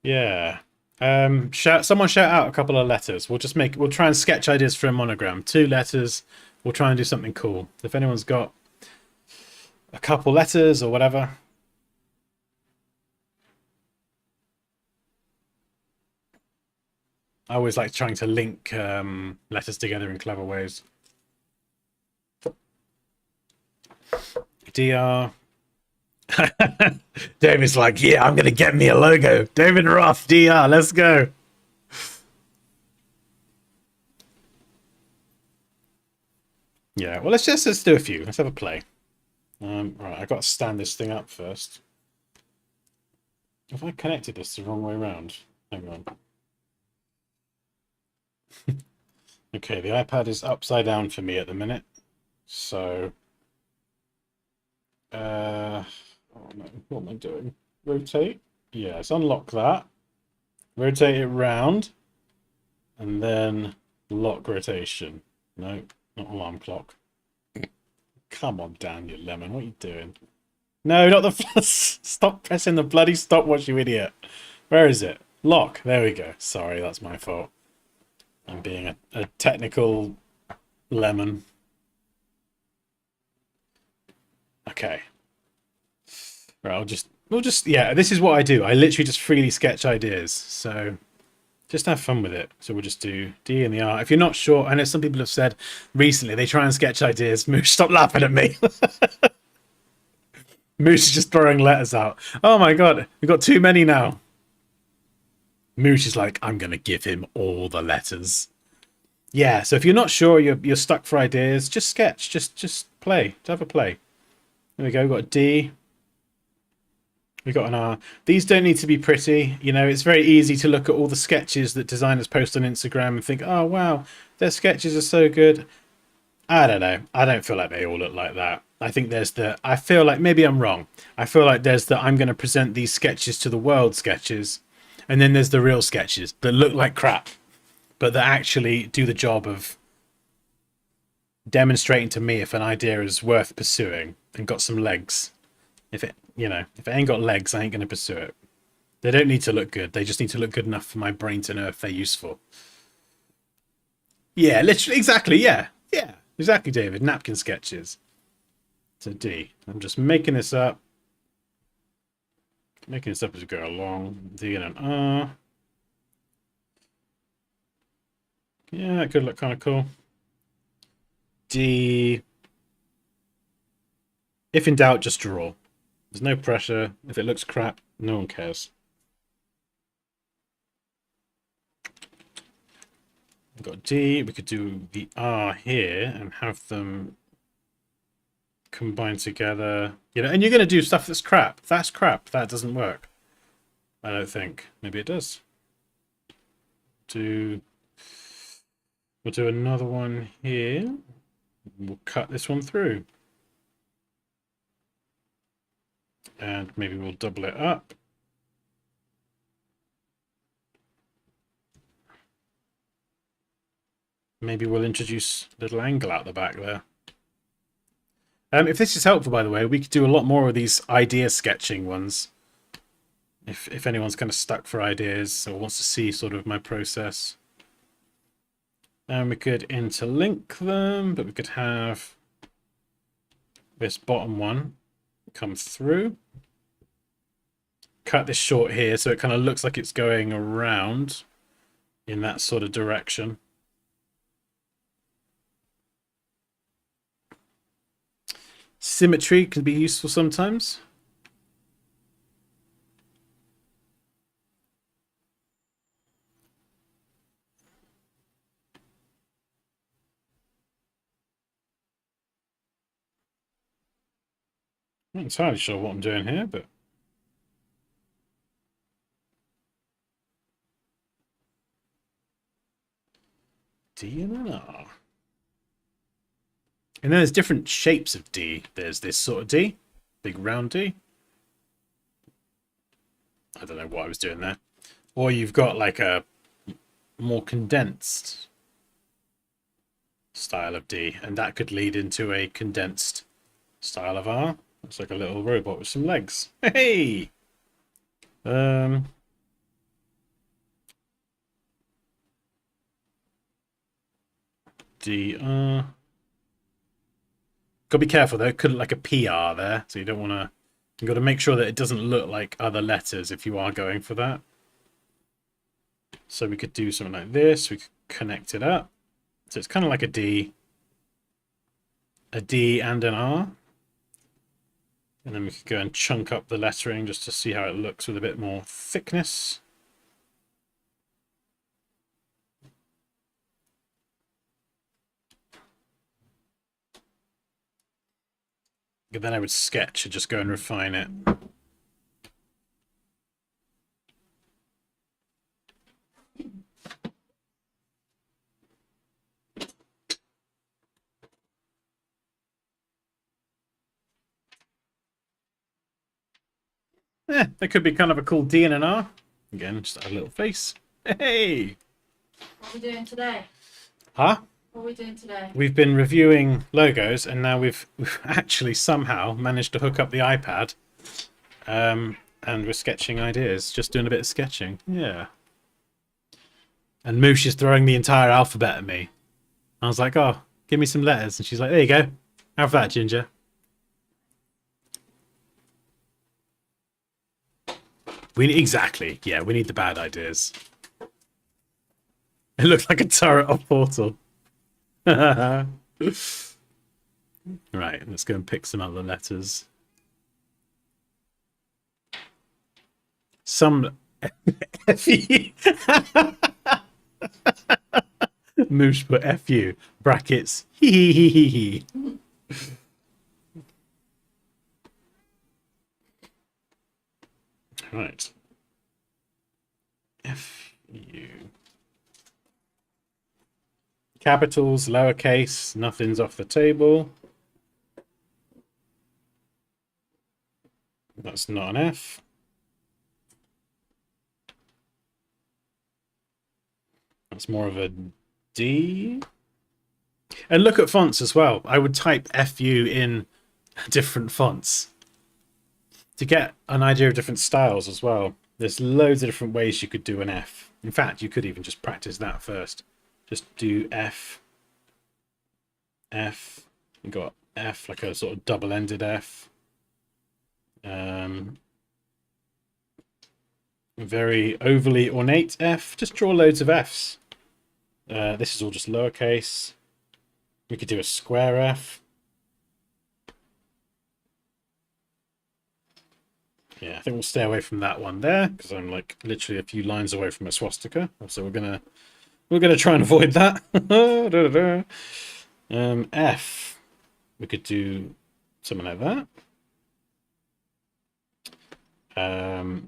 Yeah. Someone shout out a couple of letters. We'll try and sketch ideas for a monogram. 2 letters. We'll try and do something cool. If anyone's got a couple letters or whatever. I always like trying to link letters together in clever ways. DR. David's like, yeah, I'm going to get me a logo. David Roth, DR, let's go. Yeah, well, let's do a few. Let's have a play. Right, I've got to stand this thing up first. Have I connected this the wrong way around? Hang on. Okay, the iPad is upside down for me at the minute. So, oh no, what am I doing? Rotate? Yes, unlock that. Rotate it round. And then lock rotation. No, not alarm clock. Come on, Dan, you lemon. What are you doing? No, not the... Stop pressing the bloody stopwatch, you idiot. Where is it? Lock. There we go. Sorry, that's my fault. I'm being a technical lemon. Okay. Right, yeah, this is what I do. I literally just freely sketch ideas. So just have fun with it. So we'll just do D and the R. If you're not sure, I know some people have said recently they try and sketch ideas. Moosh, stop laughing at me. Moosh is just throwing letters out. Oh my god, we've got too many now. Moosh is like, I'm going to give him all the letters. Yeah, so if you're not sure, you're stuck for ideas, just sketch. Just play. Just have a play. There we go. We've got a D. We've got an R. These don't need to be pretty. You know, it's very easy to look at all the sketches that designers post on Instagram and think, oh, wow, their sketches are so good. I don't know. I don't feel like they all look like that. I think I feel like, maybe I'm wrong. I feel like there's the, I'm going to present these sketches to the world sketches. And then there's the real sketches that look like crap, but that actually do the job of demonstrating to me if an idea is worth pursuing and got some legs. If it ain't got legs, I ain't going to pursue it. They don't need to look good. They just need to look good enough for my brain to know if they're useful. Yeah, literally, exactly, yeah. Yeah, exactly, David. Napkin sketches. So D. I'm just making this up. Making this up as we go along. D and an R. Yeah, that could look kind of cool. D. If in doubt, just draw. There's no pressure. If it looks crap, no one cares. We've got D. We could do the R here and have them combined together. You know, and you're going to do stuff that's crap. That's crap. That doesn't work. I don't think. Maybe it does. We'll do another one here. We'll cut this one through. And maybe we'll double it up. Maybe we'll introduce a little angle out the back there. If this is helpful, by the way, we could do a lot more of these idea sketching ones. If anyone's kind of stuck for ideas or wants to see sort of my process. And we could interlink them, but we could have this bottom one come through. Cut this short here so it kind of looks like it's going around in that sort of direction. Symmetry can be useful sometimes. I'm not entirely sure what I'm doing here, but D and an R. And then there's different shapes of D. There's this sort of D, big round D. I don't know what I was doing there. Or you've got like a more condensed style of D, and that could lead into a condensed Style of R. Looks like a little robot with some legs. Hey! DR. Gotta be careful though, it could look like a PR there, so you don't want to. You got to make sure that it doesn't look like other letters if you are going for that. So we could do something like this. We could connect it up. So it's kind of like a D and an R. And then we could go and chunk up the lettering just to see how it looks with a bit more thickness. And then I would sketch and just go and refine it. That could be kind of a cool D and an R. Again, just a little face. Hey! What are we doing today? Huh? What are we doing today? We've been reviewing logos, and now we've actually somehow managed to hook up the iPad. And we're sketching ideas, just doing a bit of sketching. Yeah. And Moosh is throwing the entire alphabet at me. I was like, oh, give me some letters. And she's like, there you go. Have that, Ginger. Exactly. Yeah, we need the bad ideas. It looks like a turret off Portal. Right, let's go and pick some other letters. Some FU. Moosh put FU brackets. Hee. Right. FU. Capitals, lowercase, nothing's off the table. That's not an F. That's more of a D. And look at fonts as well. I would type FU in different fonts to get an idea of different styles as well. There's loads of different ways you could do an F. In fact, you could even just practice that first. Just do F. You got F, like a sort of double-ended F. Very overly ornate F. Just draw loads of Fs. This is all just lowercase. We could do a square F. Yeah, I think we'll stay away from that one there because I'm like literally a few lines away from a swastika. So we're gonna try and avoid that. F. We could do something like that.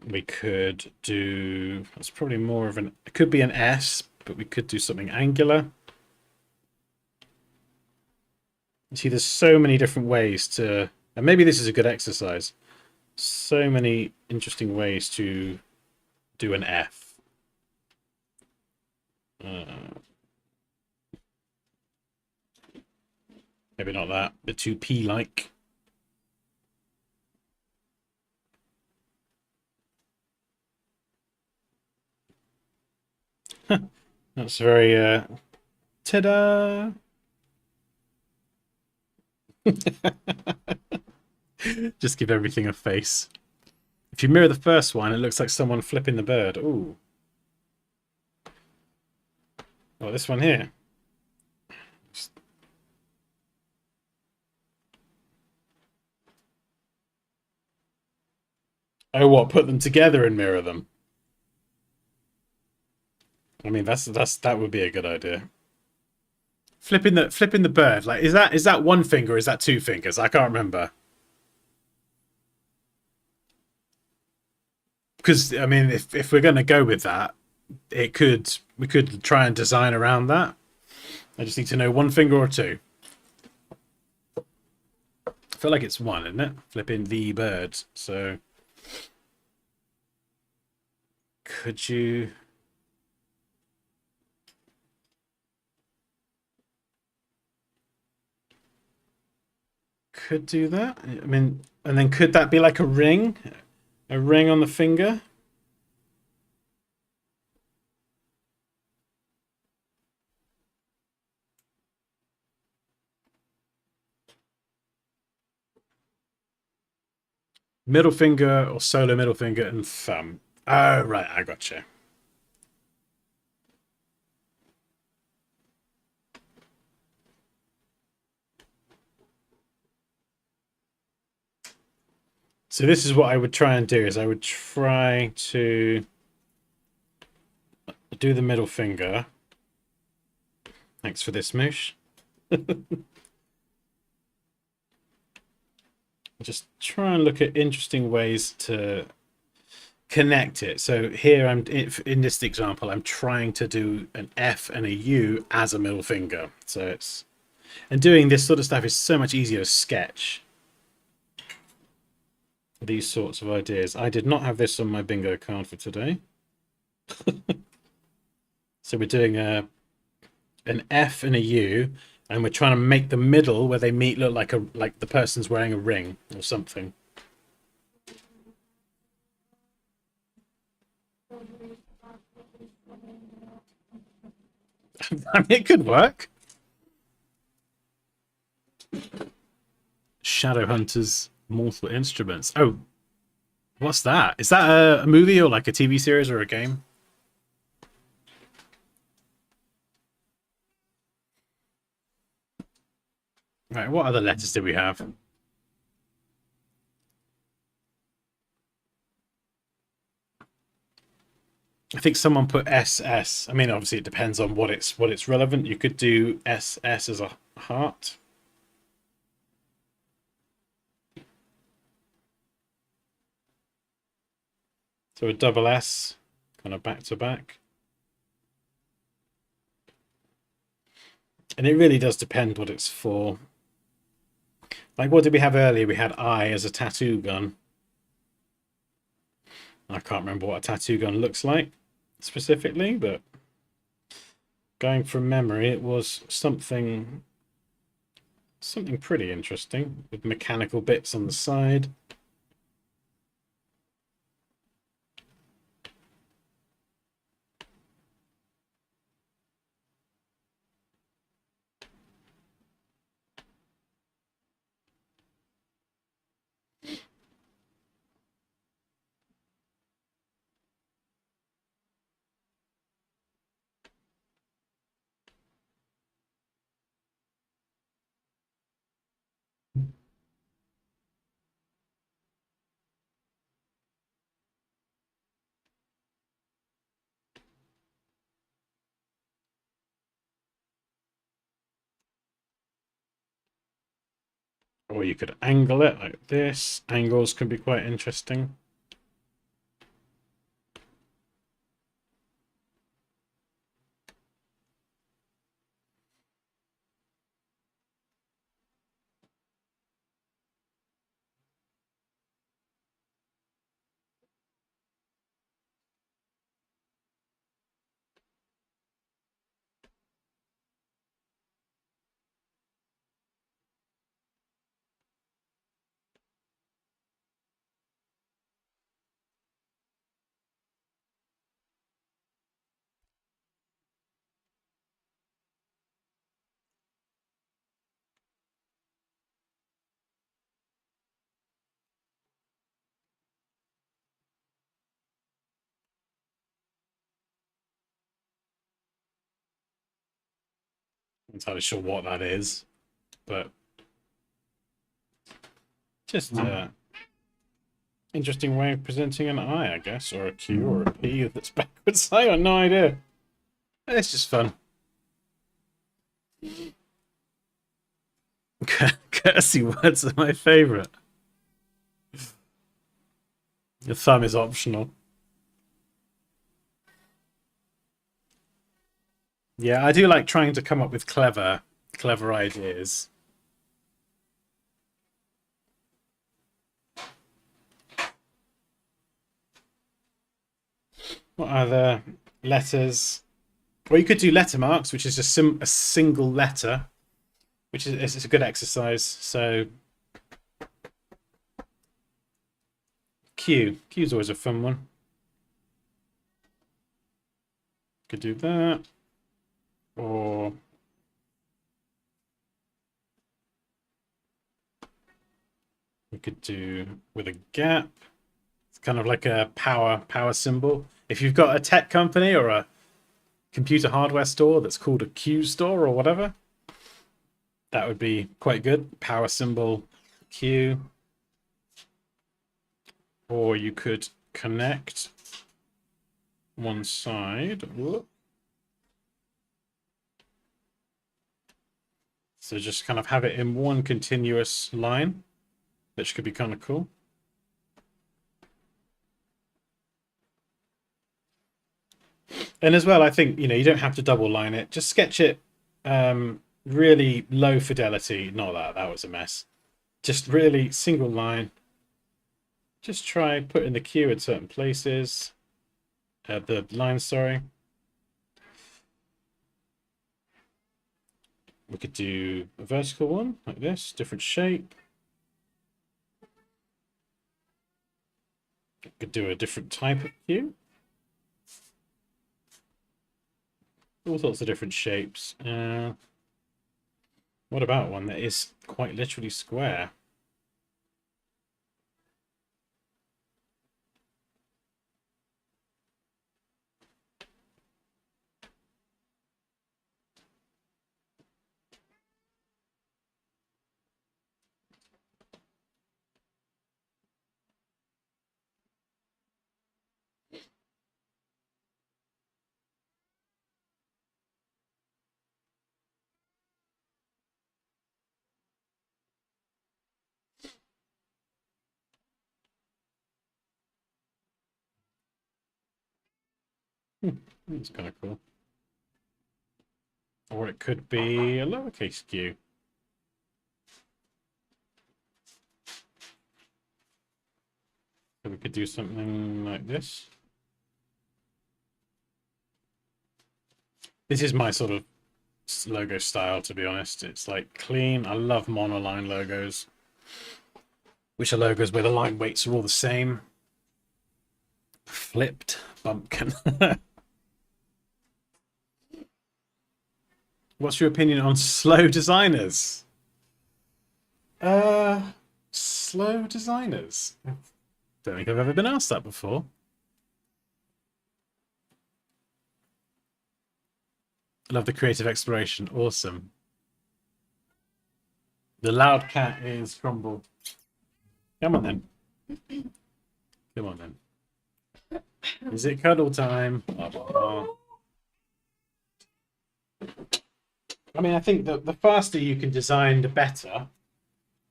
We could do. That's probably more of an. It could be an S, but we could do something angular. You see, there's so many different ways to, and maybe this is a good exercise. So many interesting ways to do an F. Maybe not that, a bit too P-like. That's very, ta-da! Just give everything a face. If you mirror the first one, it looks like someone flipping the bird. Ooh. Oh, this one here. Oh, what? Put them together and mirror them. I mean, that would be a good idea. Flipping the bird. Like, is that one finger or is that two fingers? I can't remember. Because I mean, if we're gonna go with that, we could try and design around that. I just need to know one finger or two. I feel like it's one, isn't it? Flipping the bird. So could you? could do that. I mean, and then could that be like a ring? A ring on the finger? Middle finger or solo middle finger and thumb. Oh, right, I gotcha. So this is what I would try and do, is I would try to do the middle finger. Thanks for this, Moosh. Just try and look at interesting ways to connect it. So here I'm in this example, I'm trying to do an F and a U as a middle finger. So it's, and doing this sort of stuff is so much easier to sketch. These sorts of ideas. I did not have this on my bingo card for today. So we're doing an F and a U, and we're trying to make the middle where they meet look like the person's wearing a ring or something. I mean, it could work. Shadowhunters Mortal Instruments. Oh, what's that? Is that a movie or like a TV series or a game? Right, what other letters do we have? I think someone put SS. I mean, obviously it depends on what it's relevant. You could do SS as a heart. So a double S, kind of back to back. And it really does depend what it's for. Like, what did we have earlier? We had I as a tattoo gun. I can't remember what a tattoo gun looks like specifically, but going from memory, it was something pretty interesting with mechanical bits on the side. Or you could angle it like this. Angles can be quite interesting. Not entirely sure what that is, but just interesting way of presenting an I guess, or a Q or a P that's backwards. I got no idea. It's just fun. Courtesy words are my favourite. The thumb is optional. Yeah, I do like trying to come up with clever ideas. What other letters? Well, you could do letter marks, which is a single letter, which is it's a good exercise. So Q. Q's always a fun one. Could do that. Or we could do with a gap. It's kind of like a power symbol. If you've got a tech company or a computer hardware store that's called a Q store or whatever, that would be quite good. Power symbol Q. Or you could connect one side. Whoop. So just kind of have it in one continuous line, which could be kind of cool. And as well, I think, you don't have to double line it. Just sketch it really low fidelity. Not that was a mess. Just really single line. Just try putting the Q in certain places. The line, sorry. We could do a vertical one like this, different shape. We could do a different type of Q. All sorts of different shapes. What about one that is quite literally square? That's kind of cool. Or it could be a lowercase q. So we could do something like this. This is my sort of logo style, to be honest. It's like clean. I love monoline logos, which are logos where the line weights are all the same. Flipped bumpkin. What's your opinion on slow designers? Slow designers? Don't think I've ever been asked that before. I love the creative exploration. Awesome. The loud cat is Crumble. Come on then. Come on then. Is it cuddle time? Oh. I mean, I think that the faster you can design, the better.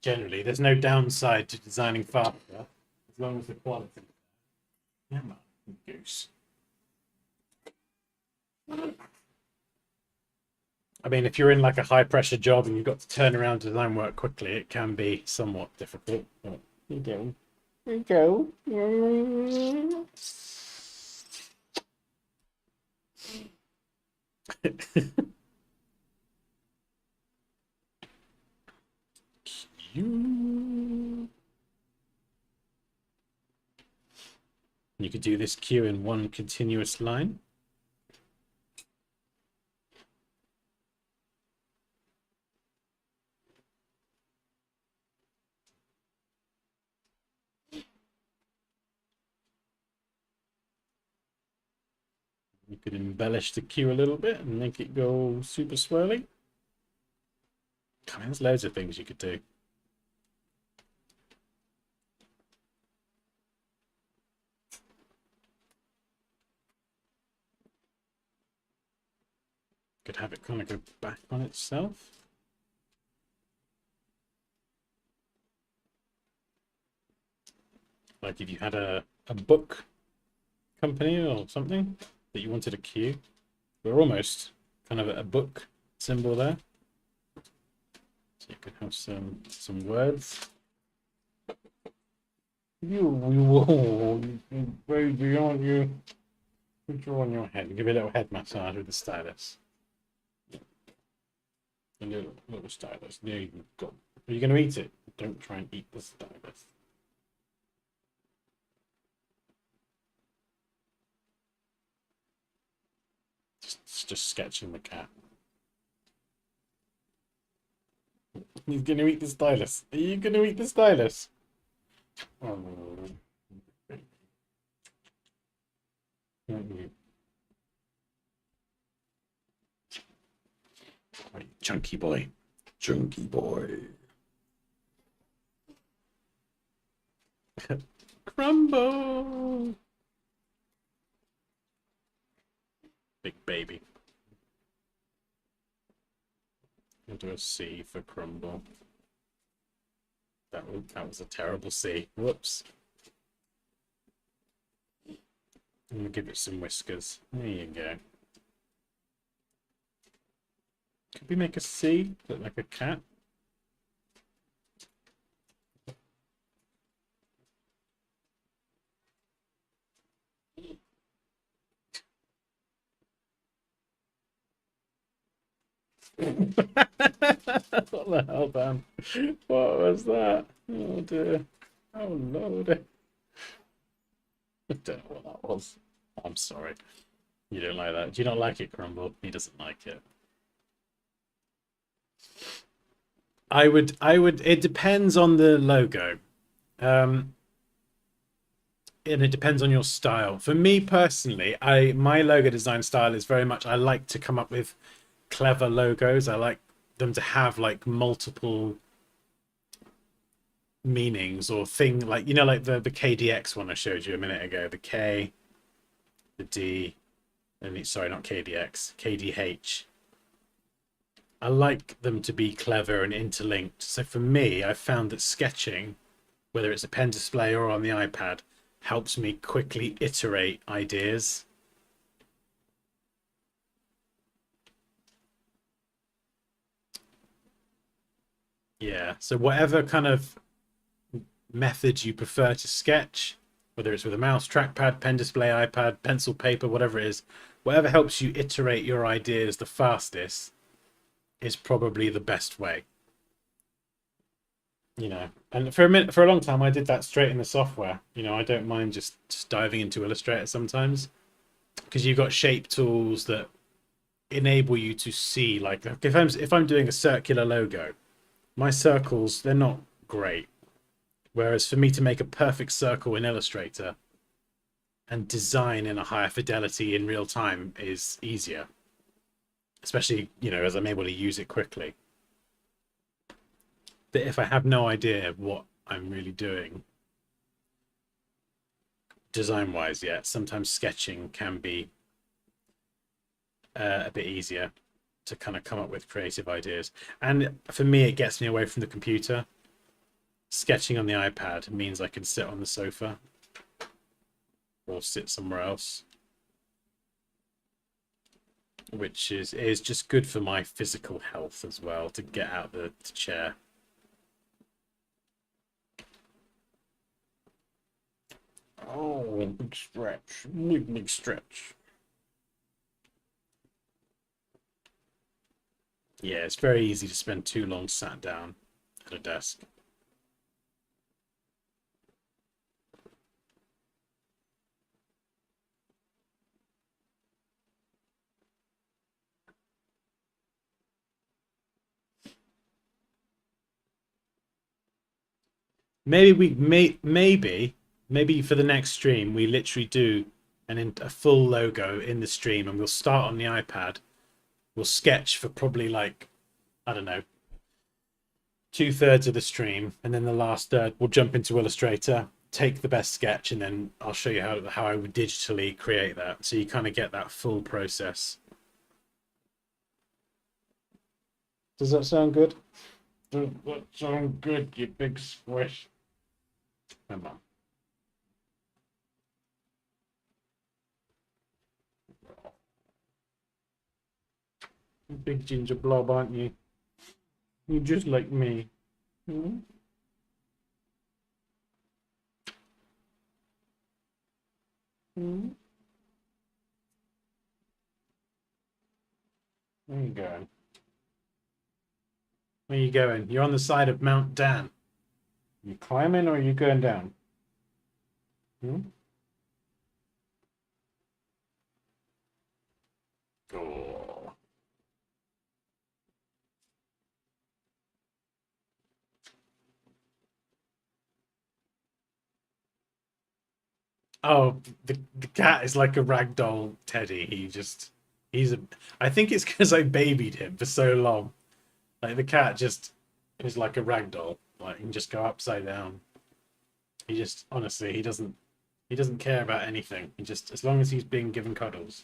Generally, there's no downside to designing faster, as long as the quality. Yeah, man, goose. I mean, if you're in like a high pressure job and you've got to turn around design work quickly, it can be somewhat difficult. But you go. You go. You could do this queue in one continuous line. You could embellish the queue a little bit and make it go super swirly. I mean, there's loads of things you could do. Could have it kind of go back on itself. Like if you had a book company or something that you wanted a queue. We're almost kind of a book symbol there. So you could have some words. You baby, aren't you? Put you on your head. Give it a little head massage with the stylus. A little stylus. There you go. Are you going to eat it? Don't try and eat the stylus. Just sketching the cat. He's gonna eat the stylus. Are you gonna eat the stylus? Oh. Chunky boy. Chunky boy. Crumble. Big baby. We'll do a C for crumble. That was a terrible C. Whoops. I'm gonna give it some whiskers. There you go. Could we make a C look like a cat? What the hell, Dan? What was that? Oh dear. Oh Lord. I don't know what that was. I'm sorry. You don't like that. Do you not like it, Crumble? He doesn't like it. It depends on the logo. And it depends on your style. For me personally, my logo design style is very much, I like to come up with clever logos. I like them to have like multiple meanings or thing, like, you know, like the KDX one I showed you a minute ago, the K, the D, and sorry, not KDX, KDH. I like them to be clever and interlinked. So for me, I've found that sketching, whether it's a pen display or on the iPad, helps me quickly iterate ideas. Yeah, so whatever kind of method you prefer to sketch, whether it's with a mouse, trackpad, pen display, iPad, pencil, paper, whatever it is, whatever helps you iterate your ideas the fastest is probably the best way. You know, and for a long time, I did that straight in the software. You know, I don't mind just diving into Illustrator sometimes, because you've got shape tools that enable you to see, like, if I'm doing a circular logo, my circles, they're not great. Whereas for me to make a perfect circle in Illustrator and design in a higher fidelity in real time is easier. Especially, you know, as I'm able to use it quickly. But if I have no idea what I'm really doing design-wise yet, sometimes sketching can be a bit easier to kind of come up with creative ideas. And for me, it gets me away from the computer. Sketching on the iPad means I can sit on the sofa or sit somewhere else, which is just good for my physical health as well, to get out the chair. Oh, big stretch, big stretch. Yeah, it's very easy to spend too long sat down at a desk. Maybe for the next stream we literally do a full logo in the stream, and we'll start on the iPad. We'll sketch for probably, like, I don't know, 2/3 of the stream, and then the last third we'll jump into Illustrator, take the best sketch, and then I'll show you how I would digitally create that, so you kind of get that full process. Does that sound good? Does that sound good, you big squish? Come on. Big ginger blob, aren't you? You're just like me. Hmm? Hmm? Where you going? Where you going? You're on the side of Mount Dan. You climbing or are you going down? Hmm? Oh. Oh, the cat is like a ragdoll teddy. He's a. I think it's because I babied him for so long. Like the cat just is like a ragdoll. Like he can just go upside down. He just honestly he doesn't care about anything. He just as long as he's being given cuddles.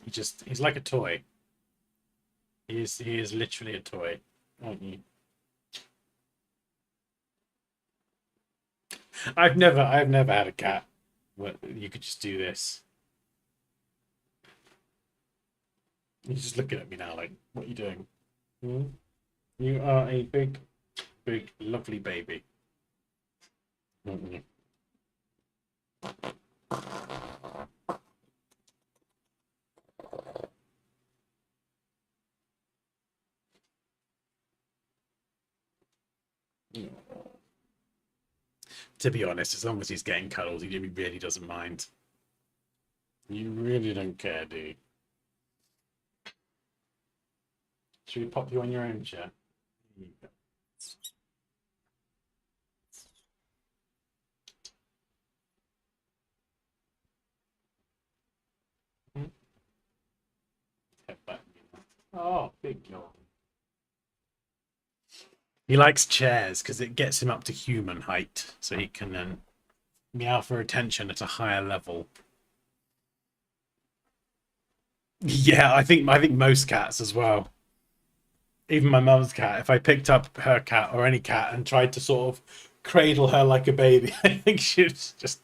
He's like a toy. He is literally a toy, aren't you? I've never had a cat where you could just do this. You're just looking at me now like, what are you doing? Hmm? You are a big, big, lovely baby. Aren't you? To be honest, as long as he's getting cuddles, he really doesn't mind. You really don't care, do you? Should we pop you on your own chair? There you go. Hmm? Head back. Oh, big yawn. He likes chairs because it gets him up to human height, so he can then meow for attention at a higher level. Yeah, I think most cats as well. Even my mum's cat. If I picked up her cat or any cat and tried to sort of cradle her like a baby, I think she'd just.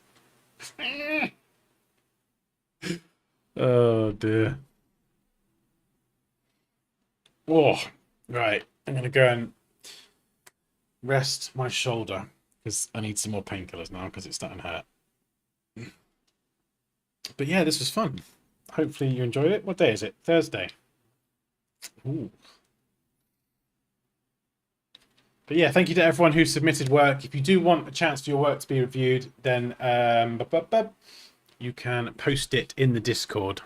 Oh dear. Oh, right. I'm gonna go and rest my shoulder because I need some more painkillers now because it's starting to hurt. But yeah, this was fun. Hopefully you enjoyed it. What day is it? Thursday. Ooh. But yeah, thank you to everyone who submitted work. If you do want a chance for your work to be reviewed, then you can post it in the Discord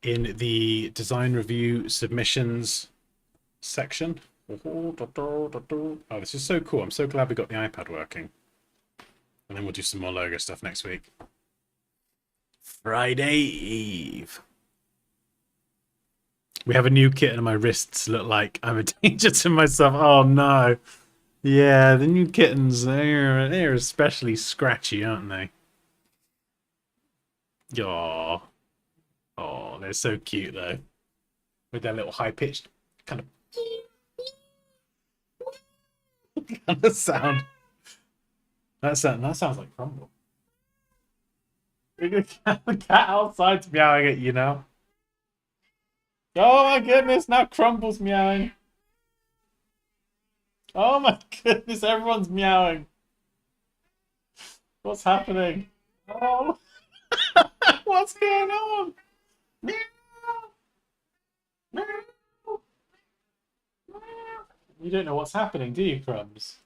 in the design review submissions section. Oh, this is so cool. I'm so glad we got the iPad working. And then we'll do some more logo stuff next week. Friday Eve. We have a new kitten and my wrists look like I'm a danger to myself. Oh no. Yeah, the new kittens, they're especially scratchy, aren't they? Aww. Oh, they're so cute though. With their little high-pitched kind of sound. That sounds like Crumble. The cat outside's meowing at you now. Oh my goodness, now Crumble's meowing. Oh my goodness, everyone's meowing. What's happening? Oh, what's going on? Meow. Meow. Meow. You don't know what's happening, do you, Crumbs?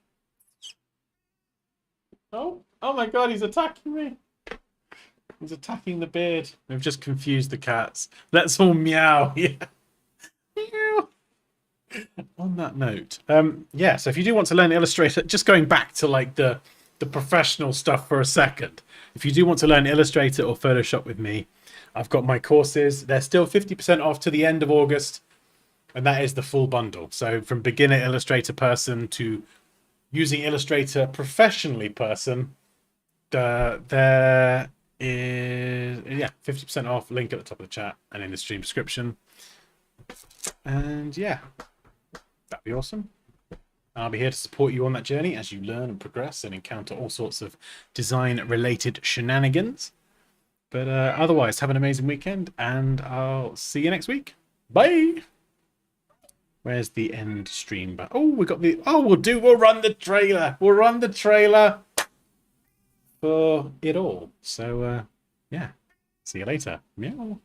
Oh my god, he's attacking me. He's attacking the beard. We've just confused the cats. Let's all meow. Yeah. Meow. On that note, yeah, so if you do want to learn Illustrator, just going back to like the professional stuff for a second, if you do want to learn Illustrator or Photoshop with me, I've got my courses. They're still 50% off to the end of August, and that is the full bundle. So from beginner Illustrator person to using Illustrator professionally person, there is, yeah, 50% off. Link at the top of the chat and in the stream description. And yeah, that'd be awesome. I'll be here to support you on that journey as you learn and progress and encounter all sorts of design-related shenanigans. But otherwise, have an amazing weekend, and I'll see you next week. Bye! Where's the end stream? Oh, we got the... Oh, we'll run the trailer. We'll run the trailer for it all. So, yeah. See you later. Meow.